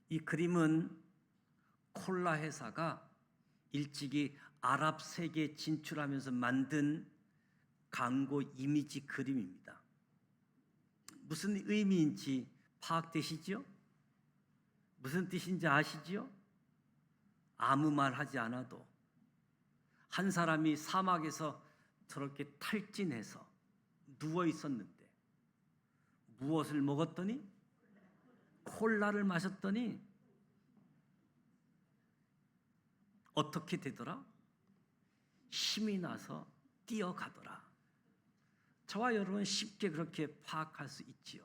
이 그림은 콜라 회사가 일찍이 아랍 세계에 진출하면서 만든 광고 이미지 그림입니다. 무슨 의미인지 파악되시죠? 무슨 뜻인지 아시죠? 아무 말 하지 않아도 한 사람이 사막에서 저렇게 탈진해서 누워 있었는데 무엇을 먹었더니 콜라를 마셨더니 어떻게 되더라? 힘이 나서 뛰어가더라. 저와 여러분은 쉽게 그렇게 파악할 수 있지요.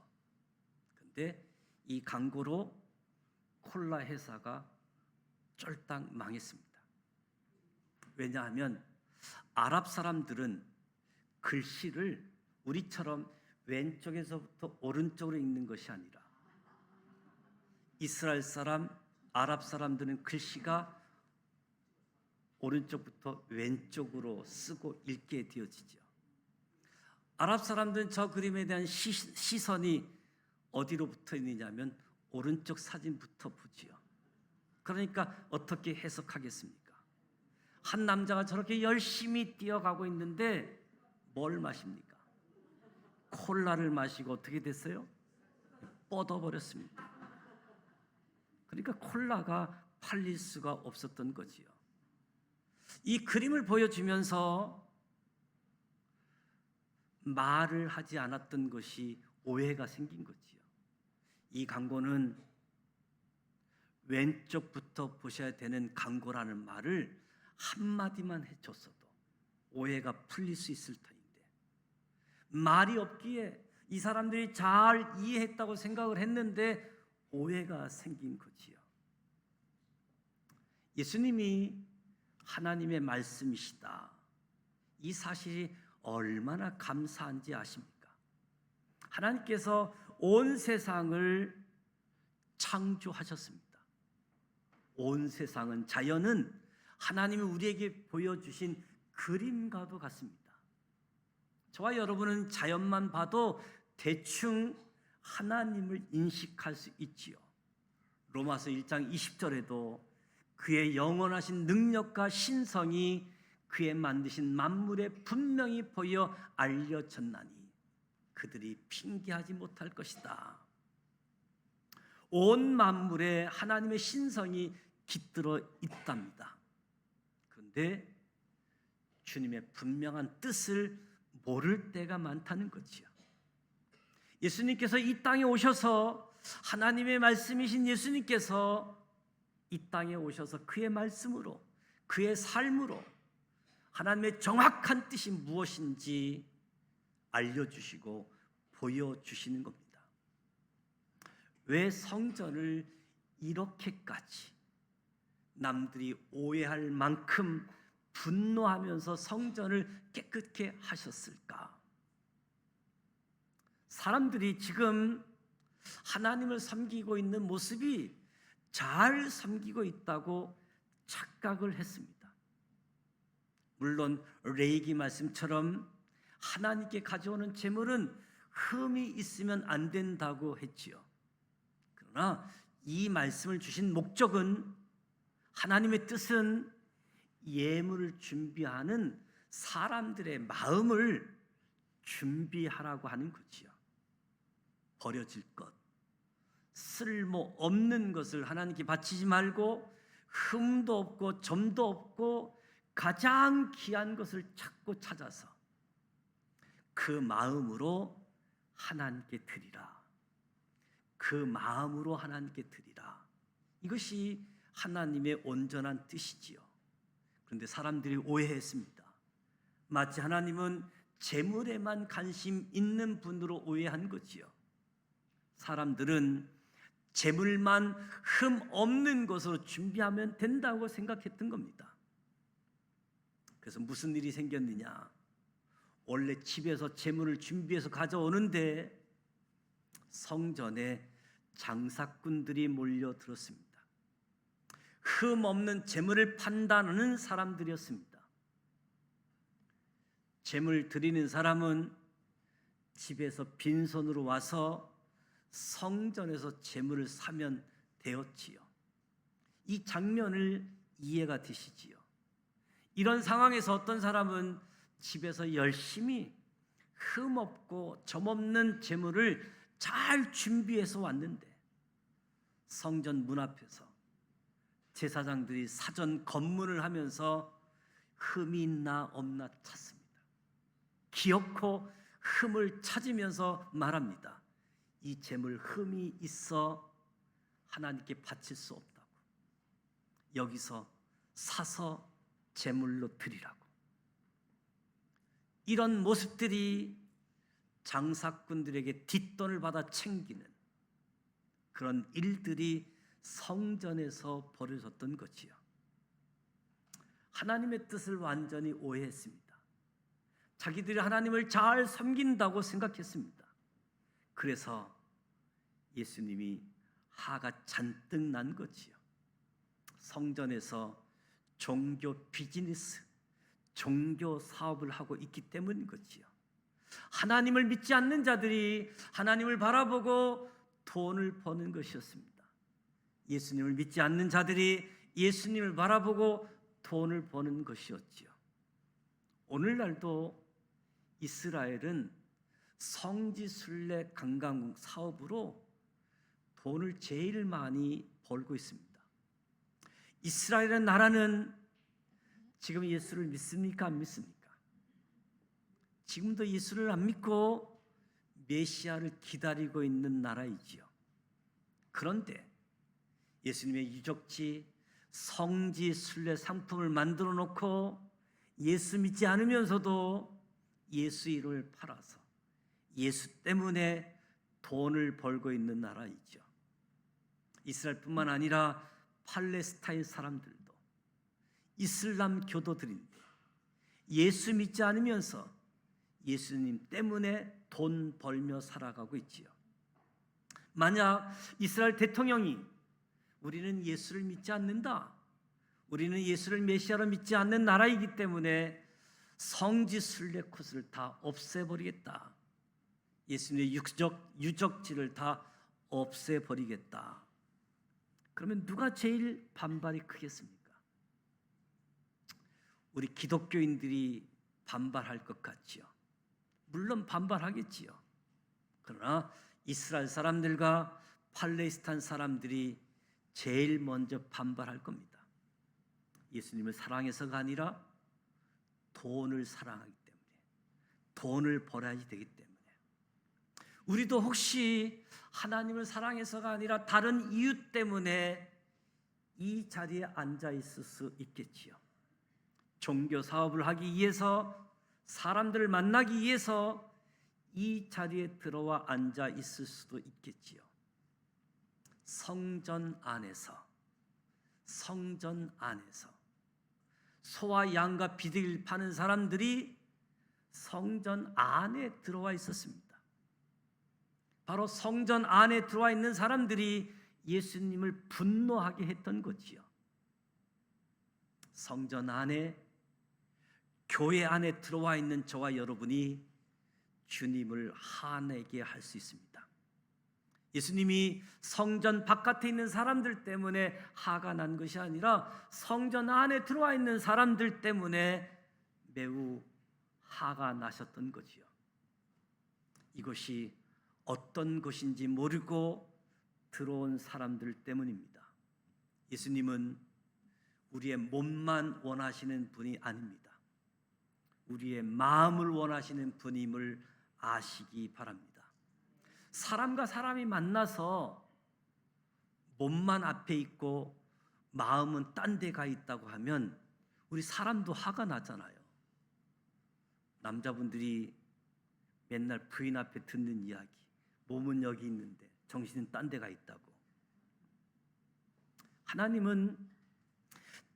그런데 이 광고로 콜라 회사가 쫄딱 망했습니다. 왜냐하면 아랍 사람들은 글씨를 우리처럼 왼쪽에서부터 오른쪽으로 읽는 것이 아니라 이스라엘 사람, 아랍 사람들은 글씨가 오른쪽부터 왼쪽으로 쓰고 읽게 되어지죠. 아랍 사람들은 저 그림에 대한 시선이 어디로 붙어 있느냐면 오른쪽 사진부터 보지요. 그러니까 어떻게 해석하겠습니까? 한 남자가 저렇게 열심히 뛰어가고 있는데 뭘 마십니까? 콜라를 마시고 어떻게 됐어요? 뻗어버렸습니다. 그러니까 콜라가 팔릴 수가 없었던 거지요. 이 그림을 보여주면서 말을 하지 않았던 것이 오해가 생긴 거지요. 이 광고는 왼쪽부터 보셔야 되는 광고라는 말을 한마디만 해줬어도 오해가 풀릴 수 있을 터인데 말이 없기에 이 사람들이 잘 이해했다고 생각을 했는데 오해가 생긴 거지요. 예수님이 하나님의 말씀이시다. 이 사실이 얼마나 감사한지 아십니까? 하나님께서 온 세상을 창조하셨습니다. 온 세상은, 자연은 하나님이 우리에게 보여주신 그림과도 같습니다. 저와 여러분은 자연만 봐도 대충 하나님을 인식할 수 있지요. 로마서 1장 20절에도 그의 영원하신 능력과 신성이 그의 만드신 만물에 분명히 보여 알려졌나니 그들이 핑계하지 못할 것이다. 온 만물에 하나님의 신성이 깃들어 있답니다. 그런데 주님의 분명한 뜻을 모를 때가 많다는 거지요. 예수님께서 이 땅에 오셔서, 하나님의 말씀이신 예수님께서 이 땅에 오셔서 그의 말씀으로, 그의 삶으로 하나님의 정확한 뜻이 무엇인지 알려주시고 보여주시는 겁니다. 왜 성전을 이렇게까지 남들이 오해할 만큼 분노하면서 성전을 깨끗게 하셨을까? 사람들이 지금 하나님을 섬기고 있는 모습이 잘 섬기고 있다고 착각을 했습니다. 물론 레위기 말씀처럼 하나님께 가져오는 제물은 흠이 있으면 안 된다고 했지요. 그러나 이 말씀을 주신 목적은, 하나님의 뜻은 예물을 준비하는 사람들의 마음을 준비하라고 하는 거지요. 버려질 것, 쓸모 없는 것을 하나님께 바치지 말고 흠도 없고 점도 없고 가장 귀한 것을 찾고 찾아서 그 마음으로 하나님께 드리라. 그 마음으로 하나님께 드리라. 이것이 하나님의 온전한 뜻이지요. 그런데 사람들이 오해했습니다. 마치 하나님은 재물에만 관심 있는 분으로 오해한 거지요. 사람들은 재물만 흠 없는 것으로 준비하면 된다고 생각했던 겁니다. 그래서 무슨 일이 생겼느냐? 원래 집에서 재물을 준비해서 가져오는데 성전에 장사꾼들이 몰려들었습니다. 흠 없는 재물을 판단하는 사람들이었습니다. 재물 드리는 사람은 집에서 빈손으로 와서 성전에서 재물을 사면 되었지요. 이 장면을 이해가 되시지요. 이런 상황에서 어떤 사람은 집에서 열심히 흠없고 점없는 재물을 잘 준비해서 왔는데 성전 문 앞에서 제사장들이 사전 검문을 하면서 흠이 있나 없나 찾습니다. 기어코 흠을 찾으면서 말합니다. 이 재물 흠이 있어 하나님께 바칠 수 없다고. 여기서 사서 재물로 드리라고. 이런 모습들이 장사꾼들에게 뒷돈을 받아 챙기는 그런 일들이 성전에서 벌어졌던 거지요. 하나님의 뜻을 완전히 오해했습니다. 자기들이 하나님을 잘 섬긴다고 생각했습니다. 그래서 예수님이 화가 잔뜩 난 거지요. 성전에서 종교 비즈니스, 종교 사업을 하고 있기 때문인 거지요. 하나님을 믿지 않는 자들이 하나님을 바라보고 돈을 버는 것이었습니다. 예수님을 믿지 않는 자들이 예수님을 바라보고 돈을 버는 것이었지요. 오늘날도 이스라엘은 성지순례 관광국 사업으로 돈을 제일 많이 벌고 있습니다. 이스라엘의 나라는 지금 예수를 믿습니까? 안 믿습니까? 지금도 예수를 안 믿고 메시아를 기다리고 있는 나라이지요. 그런데 예수님의 유적지 성지순례 상품을 만들어 놓고 예수 믿지 않으면서도 예수 이름을 팔아서 예수 때문에 돈을 벌고 있는 나라이죠. 이스라엘뿐만 아니라 팔레스타인 사람들도, 이슬람 교도들인데 예수 믿지 않으면서 예수님 때문에 돈 벌며 살아가고 있지요. 만약 이스라엘 대통령이 우리는 예수를 믿지 않는다, 우리는 예수를 메시아로 믿지 않는 나라이기 때문에 성지 순례 코스를 다 없애버리겠다, 예수님의 유적지를 다 없애버리겠다. 그러면 누가 제일 반발이 크겠습니까? 우리 기독교인들이 반발할 것 같지요. 물론 반발하겠지요. 그러나 이스라엘 사람들과 팔레스타인 사람들이 제일 먼저 반발할 겁니다. 예수님을 사랑해서가 아니라 돈을 사랑하기 때문에, 돈을 벌어야지 되기 때문에. 우리도 혹시 하나님을 사랑해서가 아니라 다른 이유 때문에 이 자리에 앉아 있을 수 있겠지요. 종교 사업을 하기 위해서, 사람들을 만나기 위해서 이 자리에 들어와 앉아 있을 수도 있겠지요. 성전 안에서 소와 양과 비둘기를 파는 사람들이 성전 안에 들어와 있었습니다. 바로 성전 안에 들어와 있는 사람들이 예수님을 분노하게 했던 거지요. 성전 안에, 교회 안에 들어와 있는 저와 여러분이 주님을 화내게 할 수 있습니다. 예수님이 성전 바깥에 있는 사람들 때문에 화가 난 것이 아니라 성전 안에 들어와 있는 사람들 때문에 매우 화가 나셨던 거지요. 이것이 어떤 것인지 모르고 들어온 사람들 때문입니다. 예수님은 우리의 몸만 원하시는 분이 아닙니다. 우리의 마음을 원하시는 분임을 아시기 바랍니다. 사람과 사람이 만나서 몸만 앞에 있고 마음은 딴 데 가 있다고 하면 우리 사람도 화가 나잖아요. 남자분들이 맨날 부인 앞에 듣는 이야기, 몸은 여기 있는데 정신은 딴 데 가 있다고. 하나님은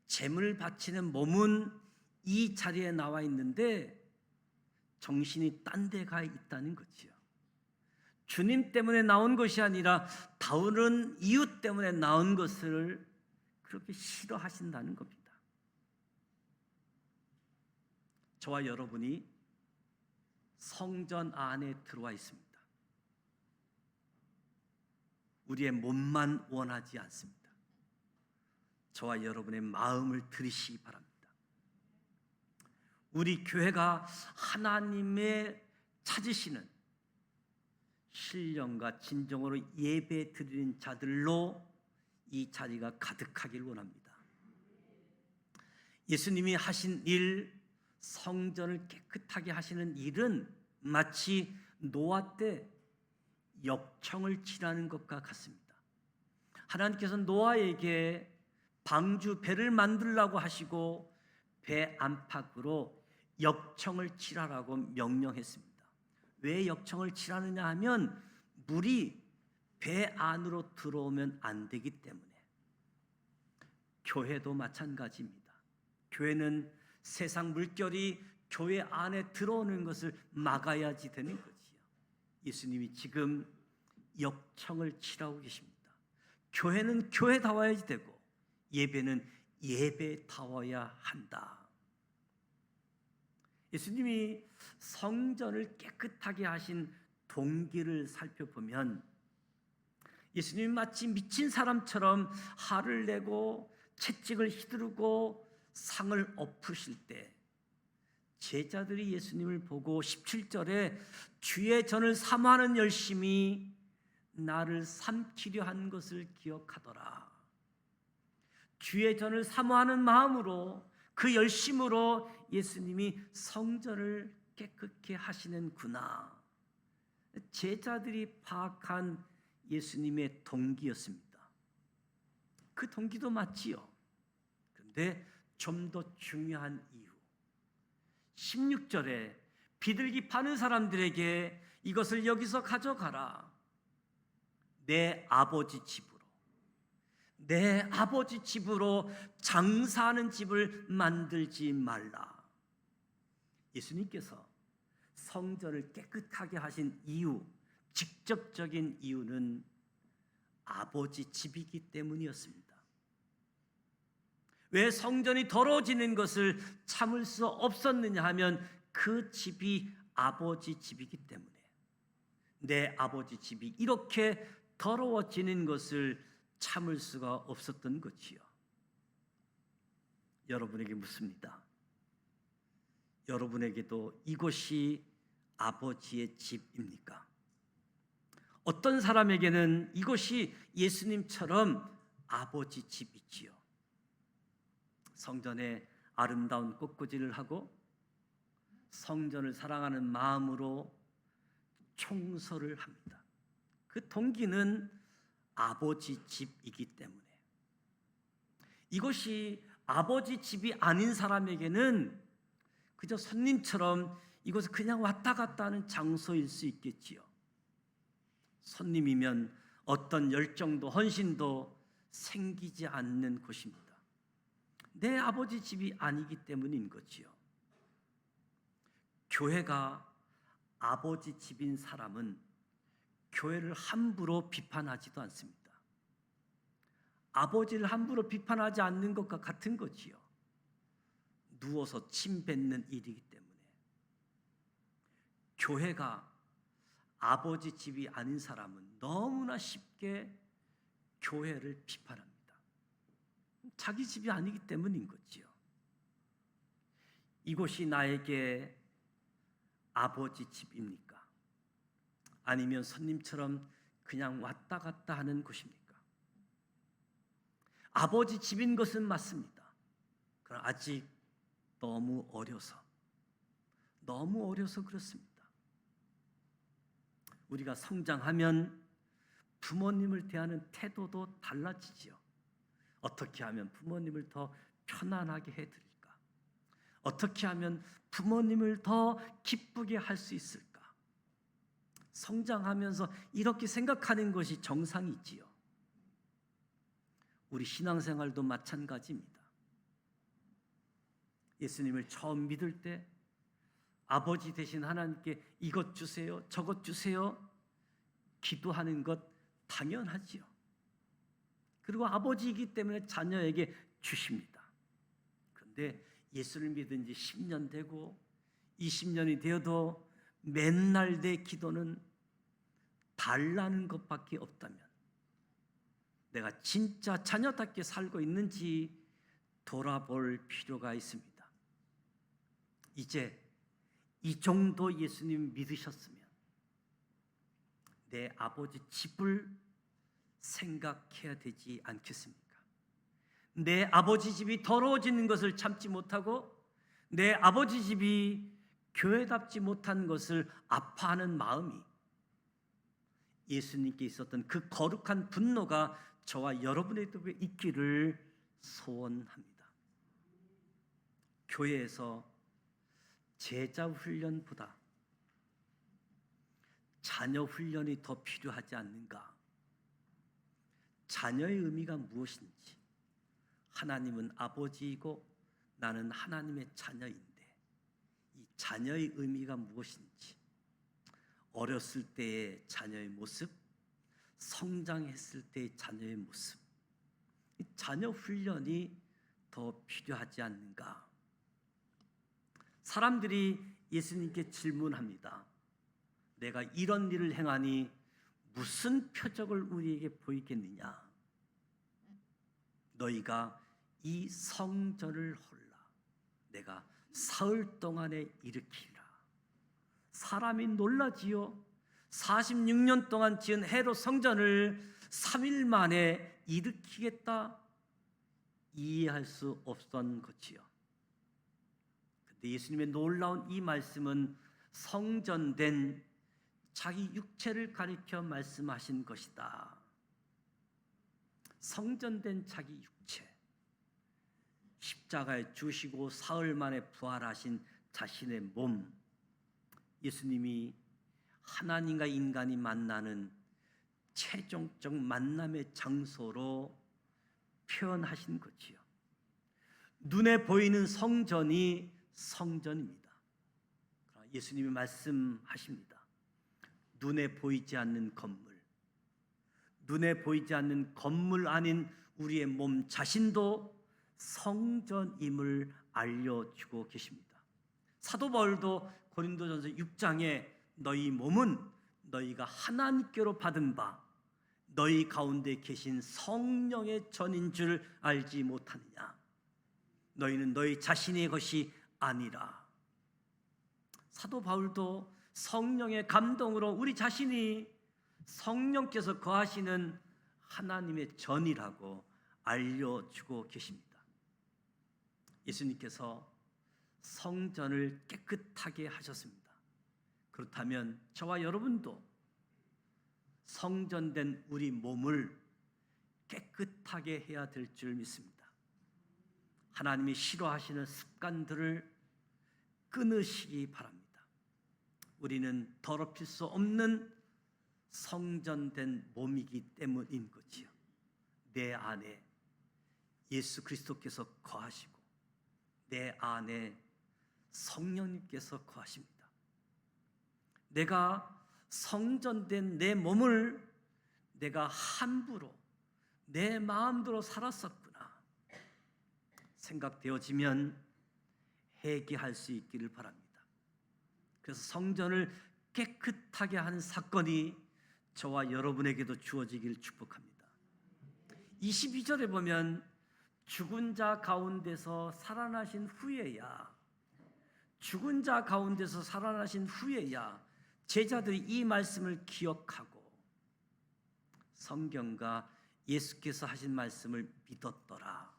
제물 바치는 몸은 이 자리에 나와 있는데 정신이 딴 데 가 있다는 거지요. 주님 때문에 나온 것이 아니라 다른 이유 때문에 나온 것을 그렇게 싫어하신다는 겁니다. 저와 여러분이 성전 안에 들어와 있습니다. 우리의 몸만 원하지 않습니다. 저와 여러분의 마음을 들으시기 바랍니다. 우리 교회가 하나님의 찾으시는 신령과 진정으로 예배 드리는 자들로 이 자리가 가득하길 원합니다. 예수님이 하신 일, 성전을 깨끗하게 하시는 일은 마치 노아 때 역청을 칠하는 것과 같습니다. 하나님께서 노아에게 방주 배를 만들라고 하시고 배 안팎으로 역청을 칠하라고 명령했습니다. 왜 역청을 칠하느냐 하면 물이 배 안으로 들어오면 안 되기 때문에. 교회도 마찬가지입니다. 교회는 세상 물결이 교회 안에 들어오는 것을 막아야지 되는 거지요. 예수님이 지금 역청을 칠하고 계십니다. 교회는 교회다워야지 되고 예배는 예배다워야 한다. 예수님이 성전을 깨끗하게 하신 동기를 살펴보면 예수님이 마치 미친 사람처럼 화를 내고 채찍을 휘두르고 상을 엎으실 때 제자들이 예수님을 보고 17절에 주의 전을 사모하는 열심이 나를 삼키려 한 것을 기억하더라. 주의 전을 사모하는 마음으로 그 열심으로 예수님이 성전을 깨끗게 하시는구나. 제자들이 파악한 예수님의 동기였습니다. 그 동기도 맞지요. 그런데 좀 더 중요한 이유, 16절에 비둘기 파는 사람들에게 이것을 여기서 가져가라. 내 아버지 집으로 장사하는 집을 만들지 말라. 예수님께서 성전을 깨끗하게 하신 이유, 직접적인 이유는 아버지 집이기 때문이었습니다. 왜 성전이 더러워지는 것을 참을 수 없었느냐 하면 그 집이 아버지 집이기 때문에. 내 아버지 집이 이렇게 더러워지는 것을 참을 수가 없었던 거지요. 여러분에게 묻습니다. 여러분에게도 이곳이 아버지의 집입니까? 어떤 사람에게는 이곳이 예수님처럼 아버지 집이지요. 성전에 아름다운 꽃꽂이를 하고 성전을 사랑하는 마음으로 청소를 합니다. 그 동기는 아버지 집이기 때문에. 이것이 아버지 집이 아닌 사람에게는 그저 손님처럼 이곳을 그냥 왔다 갔다 하는 장소일 수 있겠지요. 손님이면 어떤 열정도 헌신도 생기지 않는 곳입니다. 내 아버지 집이 아니기 때문인 거지요. 교회가 아버지 집인 사람은 교회를 함부로 비판하지도 않습니다. 아버지를 함부로 비판하지 않는 것과 같은 거지요. 누워서 침 뱉는 일이기 때문에. 교회가 아버지 집이 아닌 사람은 너무나 쉽게 교회를 비판합니다. 자기 집이 아니기 때문인 거지요. 이곳이 나에게 아버지 집입니까? 아니면 손님처럼 그냥 왔다 갔다 하는 곳입니까? 아버지 집인 것은 맞습니다. 그러나 아직 너무 어려서 그렇습니다. 우리가 성장하면 부모님을 대하는 태도도 달라지지요. 어떻게 하면 부모님을 더 편안하게 해드릴까? 어떻게 하면 부모님을 더 기쁘게 할 수 있을까? 성장하면서 이렇게 생각하는 것이 정상이지요. 우리 신앙생활도 마찬가지입니다. 예수님을 처음 믿을 때 아버지 되신 하나님께 이것 주세요, 저것 주세요 기도하는 것 당연하지요. 그리고 아버지이기 때문에 자녀에게 주십니다. 그런데 예수를 믿은 지 10년 되고 20년이 되어도 맨날 내 기도는 달라는 것밖에 없다면 내가 진짜 자녀답게 살고 있는지 돌아볼 필요가 있습니다. 이제 이 정도 예수님 믿으셨으면 내 아버지 집을 생각해야 되지 않겠습니까? 내 아버지 집이 더러워지는 것을 참지 못하고 내 아버지 집이 교회답지 못한 것을 아파하는 마음이 예수님께 있었던 그 거룩한 분노가 저와 여러분에게도 있기를 소원합니다. 교회에서 제자 훈련보다 자녀 훈련이 더 필요하지 않는가? 자녀의 의미가 무엇인지, 하나님은 아버지이고 나는 하나님의 자녀인데 이 자녀의 의미가 무엇인지, 어렸을 때의 자녀의 모습, 성장했을 때의 자녀의 모습, 이 자녀 훈련이 더 필요하지 않는가? 사람들이 예수님께 질문합니다. 내가 이런 일을 행하니 무슨 표적을 우리에게 보이겠느냐? 너희가 이 성전을 헐라 내가 사흘 동안에 일으키리라. 사람이 놀라지요. 46년 동안 지은 헤롯 성전을 3일 만에 일으키겠다, 이해할 수 없던 것이요. 근데 예수님의 놀라운 이 말씀은 성전된 자기 육체를 가리켜 말씀하신 것이다. 성전된 자기 육체, 십자가에 죽으시고 사흘 만에 부활하신 자신의 몸, 예수님이 하나님과 인간이 만나는 최종적 만남의 장소로 표현하신 것이요. 눈에 보이는 성전이 성전입니다. 예수님이 말씀하십니다. 눈에 보이지 않는 건물, 눈에 보이지 않는 건물 아닌 우리의 몸 자신도 성전임을 알려주고 계십니다. 사도 바울도 고린도전서 6장에 너희 몸은 너희가 하나님께로 받은 바 너희 가운데 계신 성령의 전인 줄 알지 못하느냐? 너희는 너희 자신의 것이 아니라. 사도 바울도 성령의 감동으로 우리 자신이 성령께서 거하시는 하나님의 전이라고 알려주고 계십니다. 예수님께서 성전을 깨끗하게 하셨습니다. 그렇다면 저와 여러분도 성전된 우리 몸을 깨끗하게 해야 될 줄 믿습니다. 하나님이 싫어하시는 습관들을 끊으시기 바랍니다. 우리는 더럽힐 수 없는 성전된 몸이기 때문인 거지요. 내 안에 예수 그리스도께서 거하시고 내 안에 성령님께서 거하십니다. 내가 성전된 내 몸을 내가 함부로 내 마음대로 살았었구나 생각되어지면 회개할 수 있기를 바랍니다. 그래서 성전을 깨끗하게 하는 사건이 저와 여러분에게도 주어지길 축복합니다. 22절에 보면 죽은 자 가운데서 살아나신 후에야, 죽은 자 가운데서 살아나신 후에야 제자들이 이 말씀을 기억하고 성경과 예수께서 하신 말씀을 믿었더라.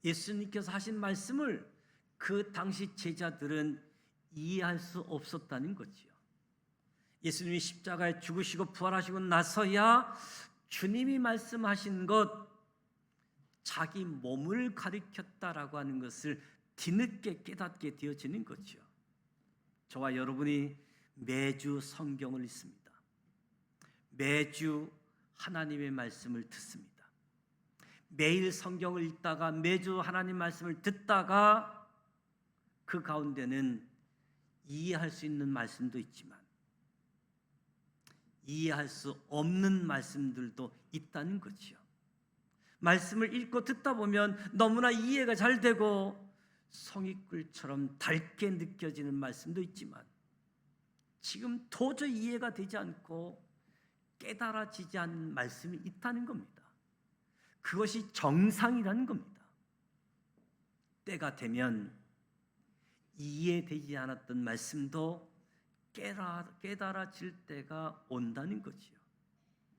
예수님께서 하신 말씀을 그 당시 제자들은 이해할 수 없었다는 거지요. 예수님이 십자가에 죽으시고 부활하시고 나서야 주님이 말씀하신 것, 자기 몸을 가리켰다라고 하는 것을 뒤늦게 깨닫게 되어지는 거죠. 저와 여러분이 매주 성경을 읽습니다. 매주 하나님의 말씀을 듣습니다. 매일 성경을 읽다가 매주 하나님 말씀을 듣다가 그 가운데는 이해할 수 있는 말씀도 있지만 이해할 수 없는 말씀들도 있다는 거지요. 말씀을 읽고 듣다 보면 너무나 이해가 잘 되고 성의꿀처럼 달게 느껴지는 말씀도 있지만 지금 도저히 이해가 되지 않고 깨달아지지 않는 말씀이 있다는 겁니다. 그것이 정상이라는 겁니다. 때가 되면 이해되지 않았던 말씀도 깨달아질 때가 온다는 거지요.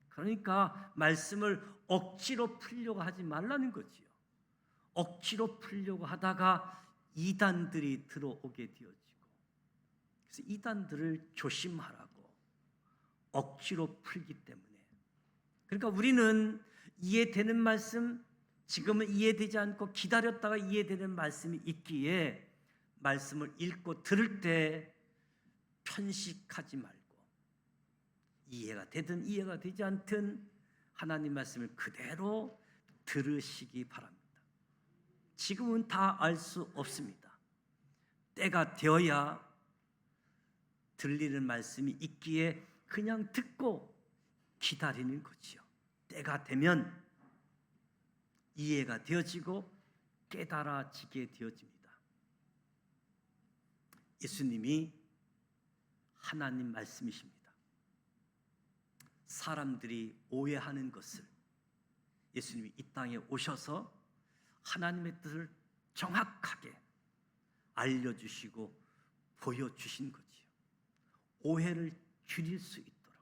그러니까 말씀을 억지로 풀려고 하지 말라는 거지요. 억지로 풀려고 하다가 이단들이 들어오게 되어지고, 그래서 이단들을 조심하라고 억지로 풀기 때문에. 그러니까 우리는 이해되는 말씀, 지금은 이해되지 않고 기다렸다가 이해되는 말씀이 있기에 말씀을 읽고 들을 때 편식하지 말고 이해가 되든 이해가 되지 않든 하나님 말씀을 그대로 들으시기 바랍니다. 지금은 다 알 수 없습니다. 때가 되어야 들리는 말씀이 있기에 그냥 듣고 기다리는 거지요. 때가 되면 이해가 되어지고 깨달아지게 되어집니다. 예수님이 하나님 말씀이십니다. 사람들이 오해하는 것을 예수님이 이 땅에 오셔서 하나님의 뜻을 정확하게 알려주시고 보여주신 거지요. 오해를 줄일 수 있도록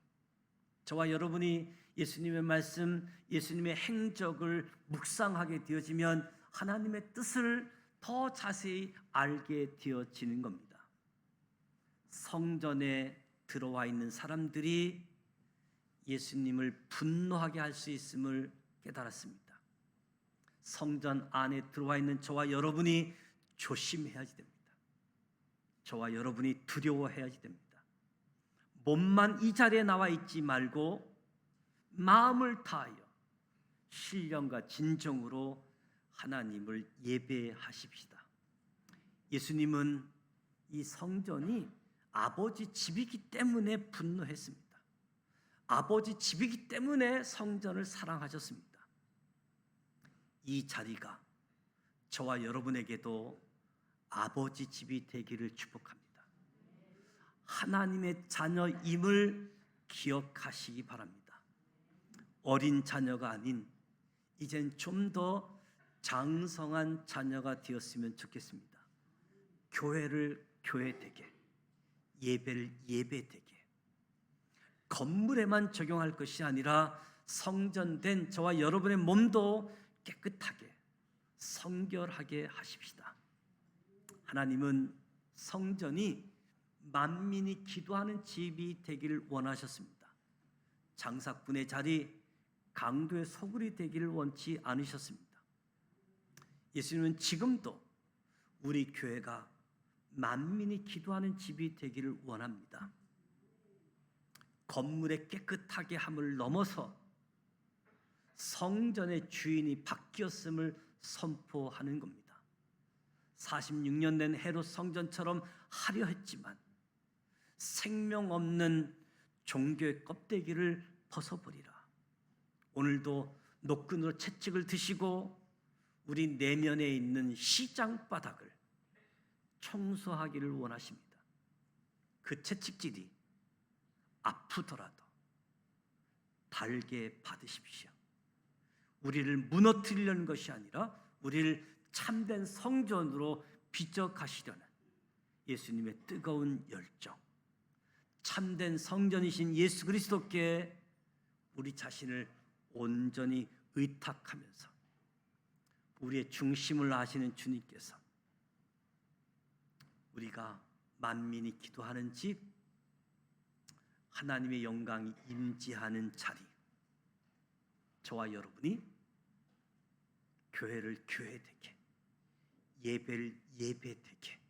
저와 여러분이 예수님의 말씀, 예수님의 행적을 묵상하게 되어지면 하나님의 뜻을 더 자세히 알게 되어지는 겁니다. 성전에 들어와 있는 사람들이 예수님을 분노하게 할 수 있음을 깨달았습니다. 성전 안에 들어와 있는 저와 여러분이 조심해야지 됩니다. 저와 여러분이 두려워해야지 됩니다. 몸만 이 자리에 나와 있지 말고 마음을 다하여 신령과 진정으로 하나님을 예배하십시다. 예수님은 이 성전이 아버지 집이기 때문에 분노했습니다. 아버지 집이기 때문에 성전을 사랑하셨습니다. 이 자리가 저와 여러분에게도 아버지 집이 되기를 축복합니다. 하나님의 자녀임을 기억하시기 바랍니다. 어린 자녀가 아닌 이젠 좀 더 장성한 자녀가 되었으면 좋겠습니다. 교회를 교회되게, 예배를 예배되게, 건물에만 적용할 것이 아니라 성전된 저와 여러분의 몸도 깨끗하게, 성결하게 하십시다. 하나님은 성전이 만민이 기도하는 집이 되기를 원하셨습니다. 장사꾼의 자리, 강도의 소굴이 되기를 원치 않으셨습니다. 예수님은 지금도 우리 교회가 만민이 기도하는 집이 되기를 원합니다. 건물의 깨끗하게 함을 넘어서 성전의 주인이 바뀌었음을 선포하는 겁니다. 46년 된 헤롯 성전처럼 하려 했지만 생명 없는 종교의 껍데기를 벗어버리라. 오늘도 노끈으로 채찍을 드시고 우리 내면에 있는 시장 바닥을 청소하기를 원하십니다. 그 채찍질이 아프더라도 달게 받으십시오. 우리를 무너뜨리려는 것이 아니라 우리를 참된 성전으로 빚어가시려는 예수님의 뜨거운 열정, 참된 성전이신 예수 그리스도께 우리 자신을 온전히 의탁하면서 우리의 중심을 아시는 주님께서 우리가 만민이 기도하는 집, 하나님의 영광이 임재하는 자리, 저와 여러분이 교회를 교회되게, 예배를 예배되게,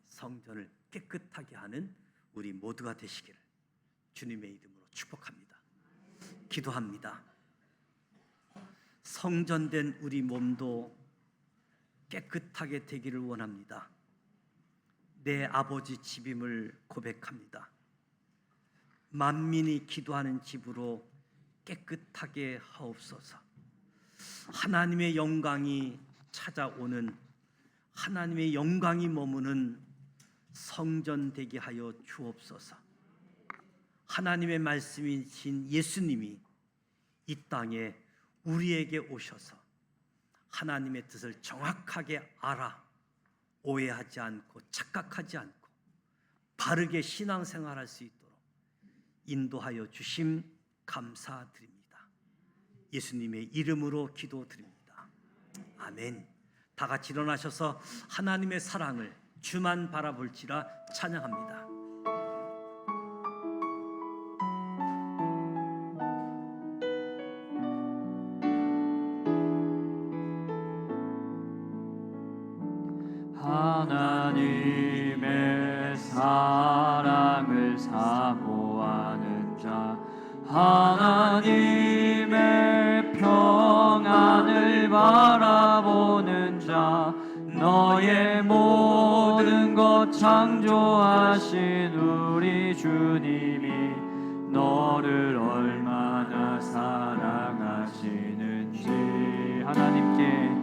성전을 깨끗하게 하는 우리 모두가 되시기를 주님의 이름으로 축복합니다. 기도합니다. 성전된 우리 몸도 깨끗하게 되기를 원합니다. 내 아버지 집임을 고백합니다. 만민이 기도하는 집으로 깨끗하게 하옵소서. 하나님의 영광이 찾아오는, 하나님의 영광이 머무는 성전 되게 하여 주옵소서. 하나님의 말씀이신 예수님이 이 땅에 우리에게 오셔서 하나님의 뜻을 정확하게 알아 오해하지 않고 착각하지 않고 바르게 신앙생활할 수 있도록 인도하여 주심 감사드립니다. 예수님의 이름으로 기도드립니다. 아멘. 다 같이 일어나셔서 하나님의 사랑을 주만 바라볼지라 찬양합니다. 하나님의 사랑을 사모하는 자, 하나님의 평안을 바라보는 자, 너의 모든 것 창조하신 우리 주님이 너를 얼마나 사랑하시는지 하나님께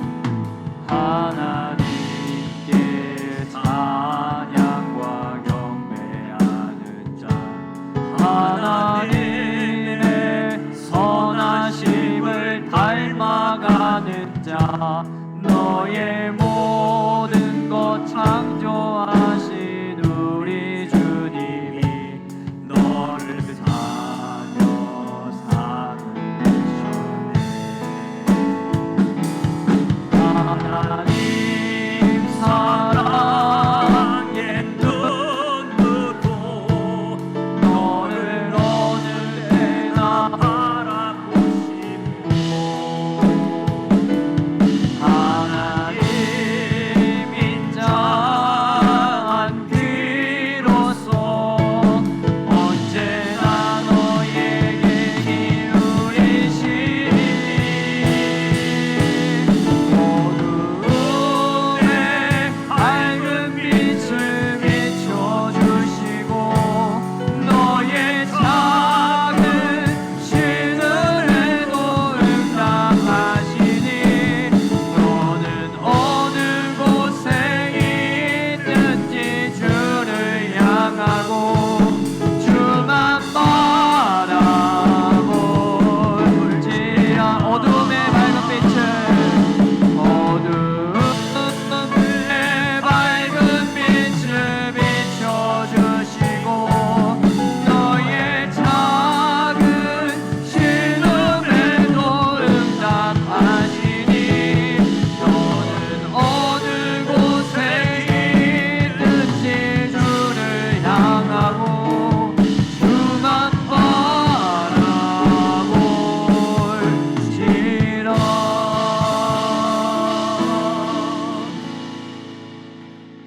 찬양과 경배하는 자, 하나님의 선하심을 닮아가는 자, 너의 모든 것 창조하신 우리 주님이 너를 사며 사랑하시네. 하나님 사랑의 눈으로 너를 어느 때나 바라보시고 하나님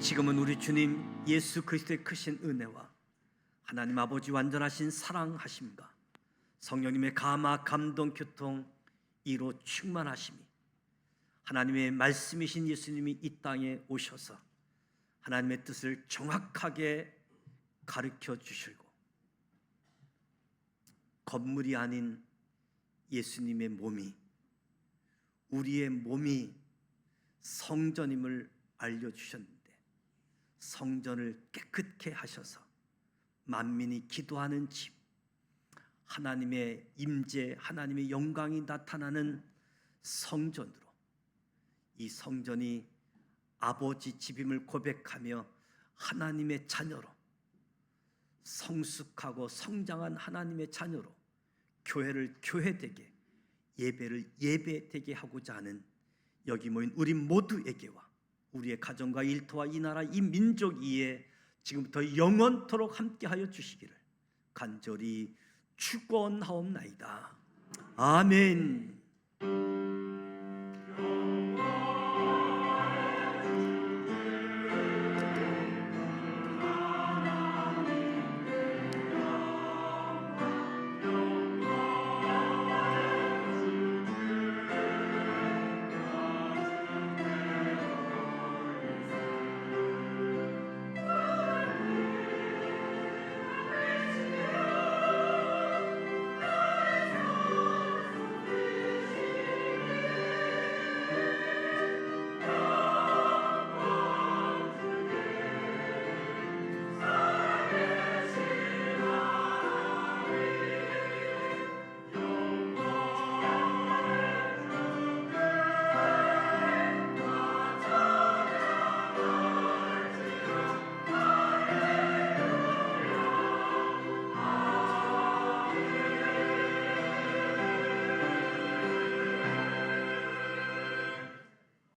지금은 우리 주님 예수 그리스도의 크신 은혜와 하나님 아버지 완전하신 사랑하심과 성령님의 감화 감동 교통 이로 충만하심이 하나님의 말씀이신 예수님이 이 땅에 오셔서 하나님의 뜻을 정확하게 가르쳐 주시고 건물이 아닌 예수님의 몸이 우리의 몸이 성전임을 알려주셨는데 성전을 깨끗게 하셔서 만민이 기도하는 집 하나님의 임재 하나님의 영광이 나타나는 성전으로 이 성전이 아버지 집임을 고백하며 하나님의 자녀로 성숙하고 성장한 하나님의 자녀로 교회를 교회되게 예배를 예배되게 하고자 하는 여기 모인 우리 모두에게와 우리의 가정과 일터와 이 나라 이 민족 위에 지금부터 영원토록 함께하여 주시기를 간절히 축원하옵나이다. 아멘.